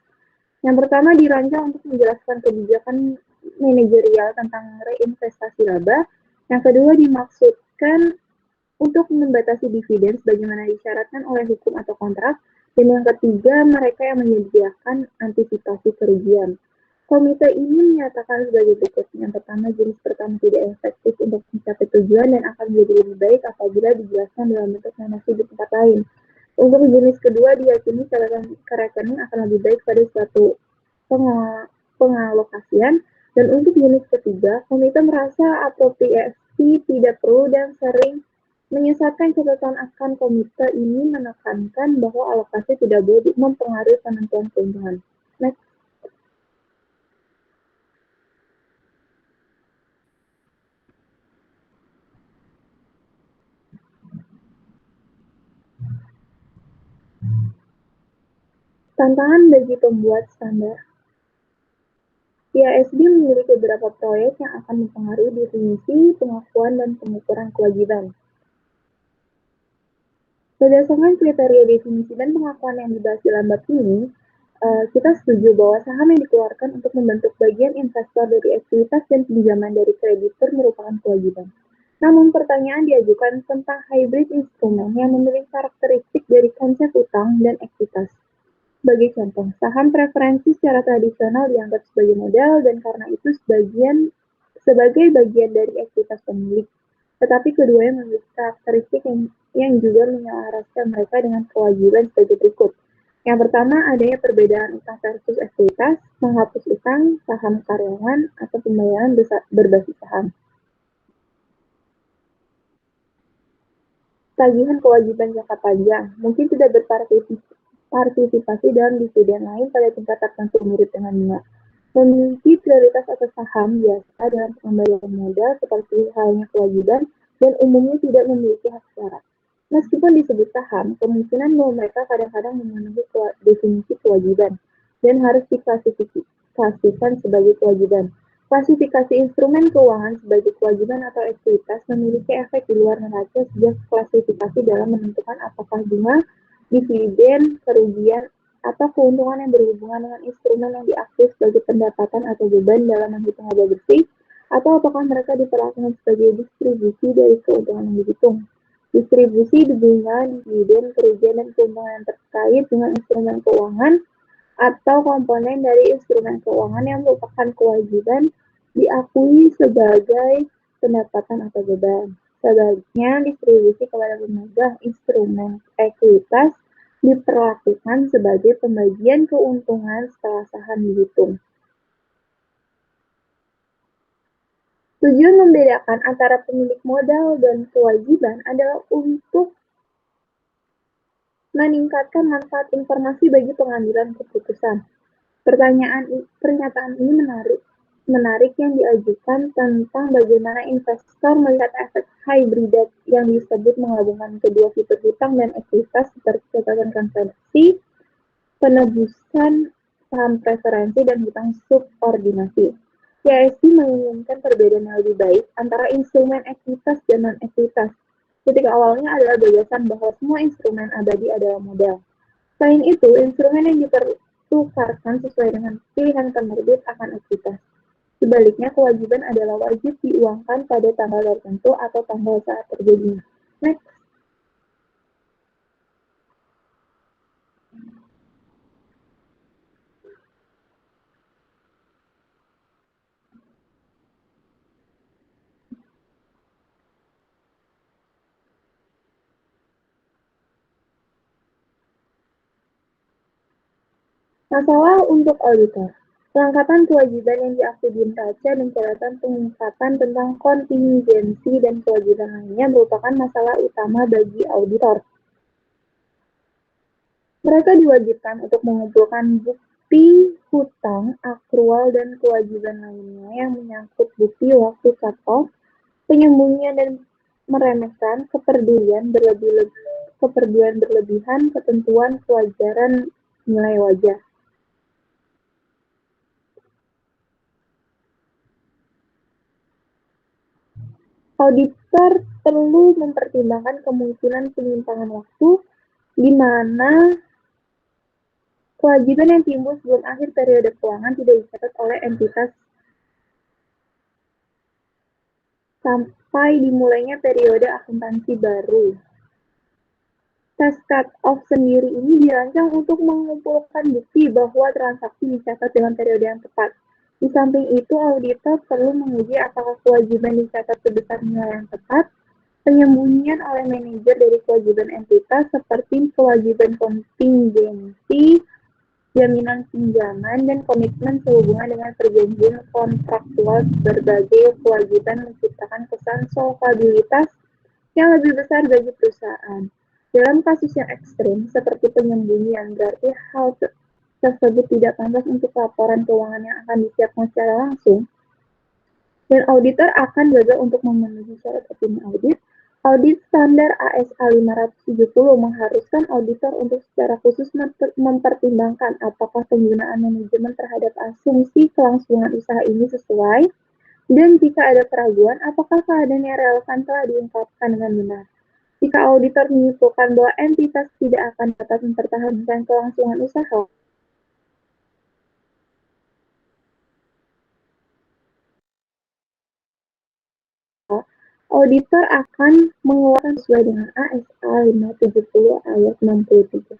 Speaker 3: Yang pertama dirancang untuk menjelaskan kebijakan manajerial tentang reinvestasi laba. Yang kedua dimaksudkan untuk membatasi dividen sebagaimana disyaratkan oleh hukum atau kontrak. Dan yang ketiga, mereka yang menyediakan antisipasi kerugian. Komite ini menyatakan sebagai berikut. Yang pertama, jenis pertama tidak efektif untuk mencapai tujuan dan akan menjadi lebih baik apabila dijelaskan dalam bentuk yang masih di tempat lain. Untuk jenis kedua, diyakini ke rekening akan lebih baik pada suatu pengalokasian. Dan untuk jenis ketiga, komite merasa apropriasi tidak perlu dan sering menyesatkan. Catatan akan komite ini menekankan bahwa alokasi tidak boleh mempengaruhi penentuan keuntungan. Next. Tantangan bagi pembuat standar. IASB memiliki beberapa proyek yang akan mempengaruhi definisi, pengakuan, dan pengukuran kewajiban. Berdasarkan kriteria definisi dan pengakuan yang dibahas dalam bab ini, kita setuju bahwa saham yang dikeluarkan untuk membentuk bagian investor dari ekuitas dan pinjaman dari kreditur merupakan kewajiban. Namun pertanyaan diajukan tentang hybrid instrumen yang memiliki karakteristik dari konsep utang dan ekuitas. Sebagai contoh, saham preferensi secara tradisional dianggap sebagai modal dan karena itu sebagai bagian dari ekuitas pemilik. Tetapi keduanya memiliki karakteristik yang juga menyelaraskan mereka dengan kewajiban sebagai berikut. Yang pertama, adanya perbedaan utang versus ekuitas, menghapus utang, saham karyawan, atau pembayaran berbasis saham. Tagihan kewajiban jangka panjang mungkin tidak berpartisipasi dalam dividen lain pada tingkat tertentu mirip dengan bunga. Memiliki prioritas atas saham biasa dalam pengembalian modal seperti halnya kewajiban dan umumnya tidak memiliki hak syarat. Meskipun disebut saham, kemungkinan bahwa mereka kadang-kadang memenuhi definisi kewajiban dan harus diklasifikasikan sebagai kewajiban. Klasifikasi instrumen keuangan sebagai kewajiban atau ekuitas memiliki efek di luar neraca sejak klasifikasi dalam menentukan apakah bunga, dividen, kerugian, atau keuntungan yang berhubungan dengan instrumen yang diakui sebagai pendapatan atau beban dalam menghitung laba bersih Atau apakah mereka diperlakukan sebagai distribusi dari keuntungan yang dihitung? Distribusi bunga, dividen, kerugian, dan keuntungan yang terkait dengan instrumen keuangan atau komponen dari instrumen keuangan yang merupakan kewajiban diakui sebagai pendapatan atau beban. Sebaliknya, distribusi kepada pemegang instrumen ekuitas diperlakukan sebagai pembagian keuntungan setelah saham dihitung. Tujuan membedakan antara pemilik modal dan kewajiban adalah untuk meningkatkan manfaat informasi bagi pengambilan keputusan. Pernyataan ini menarik yang diajukan tentang bagaimana investor melihat efek hybridat yang disebut menggabungkan kedua fitur hutang dan ekuitas seperti catatan transaksi, penebusan saham preferensi, dan hutang subordinasi. YSD menginginkan perbedaan yang lebih baik antara instrumen ekuitas dan non-ekuitas. Titik awalnya adalah gagasan bahwa semua instrumen abadi adalah modal. Selain itu, instrumen yang dipertukarkan sesuai dengan pilihan penerbit akan ekuitas. Sebaliknya, kewajiban adalah wajib diuangkan pada tanggal tertentu atau tanggal saat terjadinya. Next. Masalah untuk auditor. Kelengkapan kewajiban yang diakui di neraca dan catatan pengungkapan tentang kontingensi dan kewajiban lainnya merupakan masalah utama bagi auditor. Mereka diwajibkan untuk mengumpulkan bukti hutang, akrual, dan kewajiban lainnya yang menyangkut bukti waktu cut-off, penyembunyian, dan meremehkan keperdulian berlebihan ketentuan kewajaran nilai wajah. Auditor perlu mempertimbangkan kemungkinan penyimpangan waktu di mana kewajiban yang timbul sebelum akhir periode keuangan tidak dicatat oleh entitas sampai dimulainya periode akuntansi baru. Tes cut-off sendiri ini dirancang untuk mengumpulkan bukti bahwa transaksi dicatat dengan periode yang tepat. Di samping itu, auditor perlu menguji apakah kewajiban dicatat sebesar nilai yang tepat, penyembunyian oleh manajer dari kewajiban entitas seperti kewajiban kontingensi, jaminan pinjaman, dan komitmen sehubungan dengan perjanjian kontraktual. Berbagai kewajiban menciptakan kesan solvabilitas yang lebih besar bagi perusahaan. Dalam kasus yang ekstrim, seperti penyembunyian, berarti hal tersebut tidak pantas untuk laporan keuangan yang akan disiapkan secara langsung, dan auditor akan gagal untuk memenuhi syarat opini audit. Audit standar ASA 570 mengharuskan auditor untuk secara khusus mempertimbangkan apakah penggunaan manajemen terhadap asumsi kelangsungan usaha ini sesuai, dan jika ada keraguan, apakah keadaan yang relevan telah diungkapkan dengan benar. Jika auditor menyimpulkan bahwa entitas tidak akan dapat mempertahankan kelangsungan usaha, auditor akan mengeluarkan sesuai dengan ASA 570 ayat 63.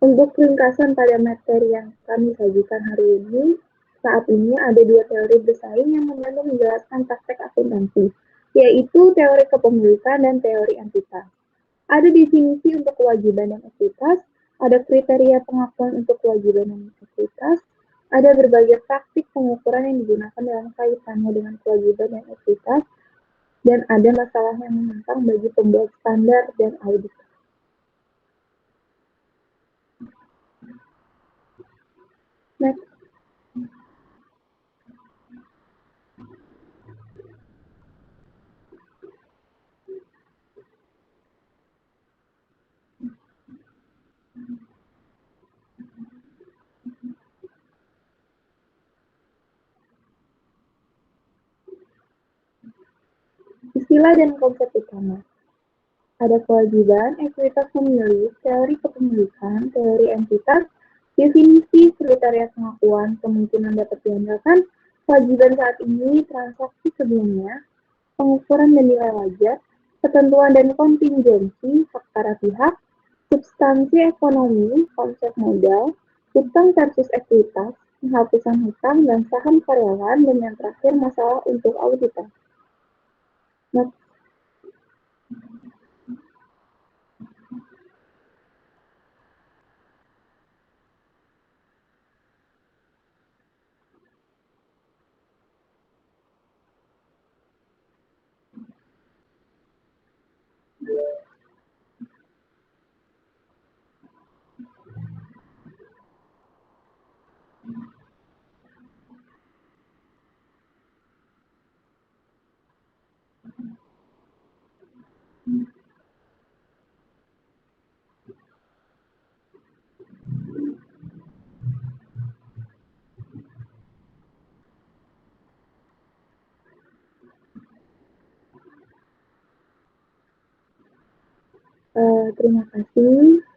Speaker 3: Untuk ringkasan pada materi yang kami sajikan hari ini, saat ini ada dua teori bersaing yang membantu menjelaskan praktek akuntansi, yaitu teori kepemilikan dan teori entitas. Ada definisi untuk kewajiban dan ekuitas, ada kriteria pengakuan untuk kewajiban dan ekuitas, ada berbagai praktik pengukuran yang digunakan dalam kaitannya dengan kewajiban dan ekuitas, dan ada masalah yang menentang bagi pembuat standar dan audit. Next. Sila dan konsep utama. Ada kewajiban, ekuitas pemilik, teori kepemilikan, teori entitas, definisi, sekretariat pengakuan, kemungkinan dapat diandalkan, kewajiban saat ini, transaksi sebelumnya, pengukuran dan nilai wajar, ketentuan dan kontingensi, hak para pihak, substansi ekonomi, konsep modal, hutang versus ekuitas, penghapusan hutang dan saham karyawan, dan yang terakhir masalah untuk auditor. Nah, terima kasih.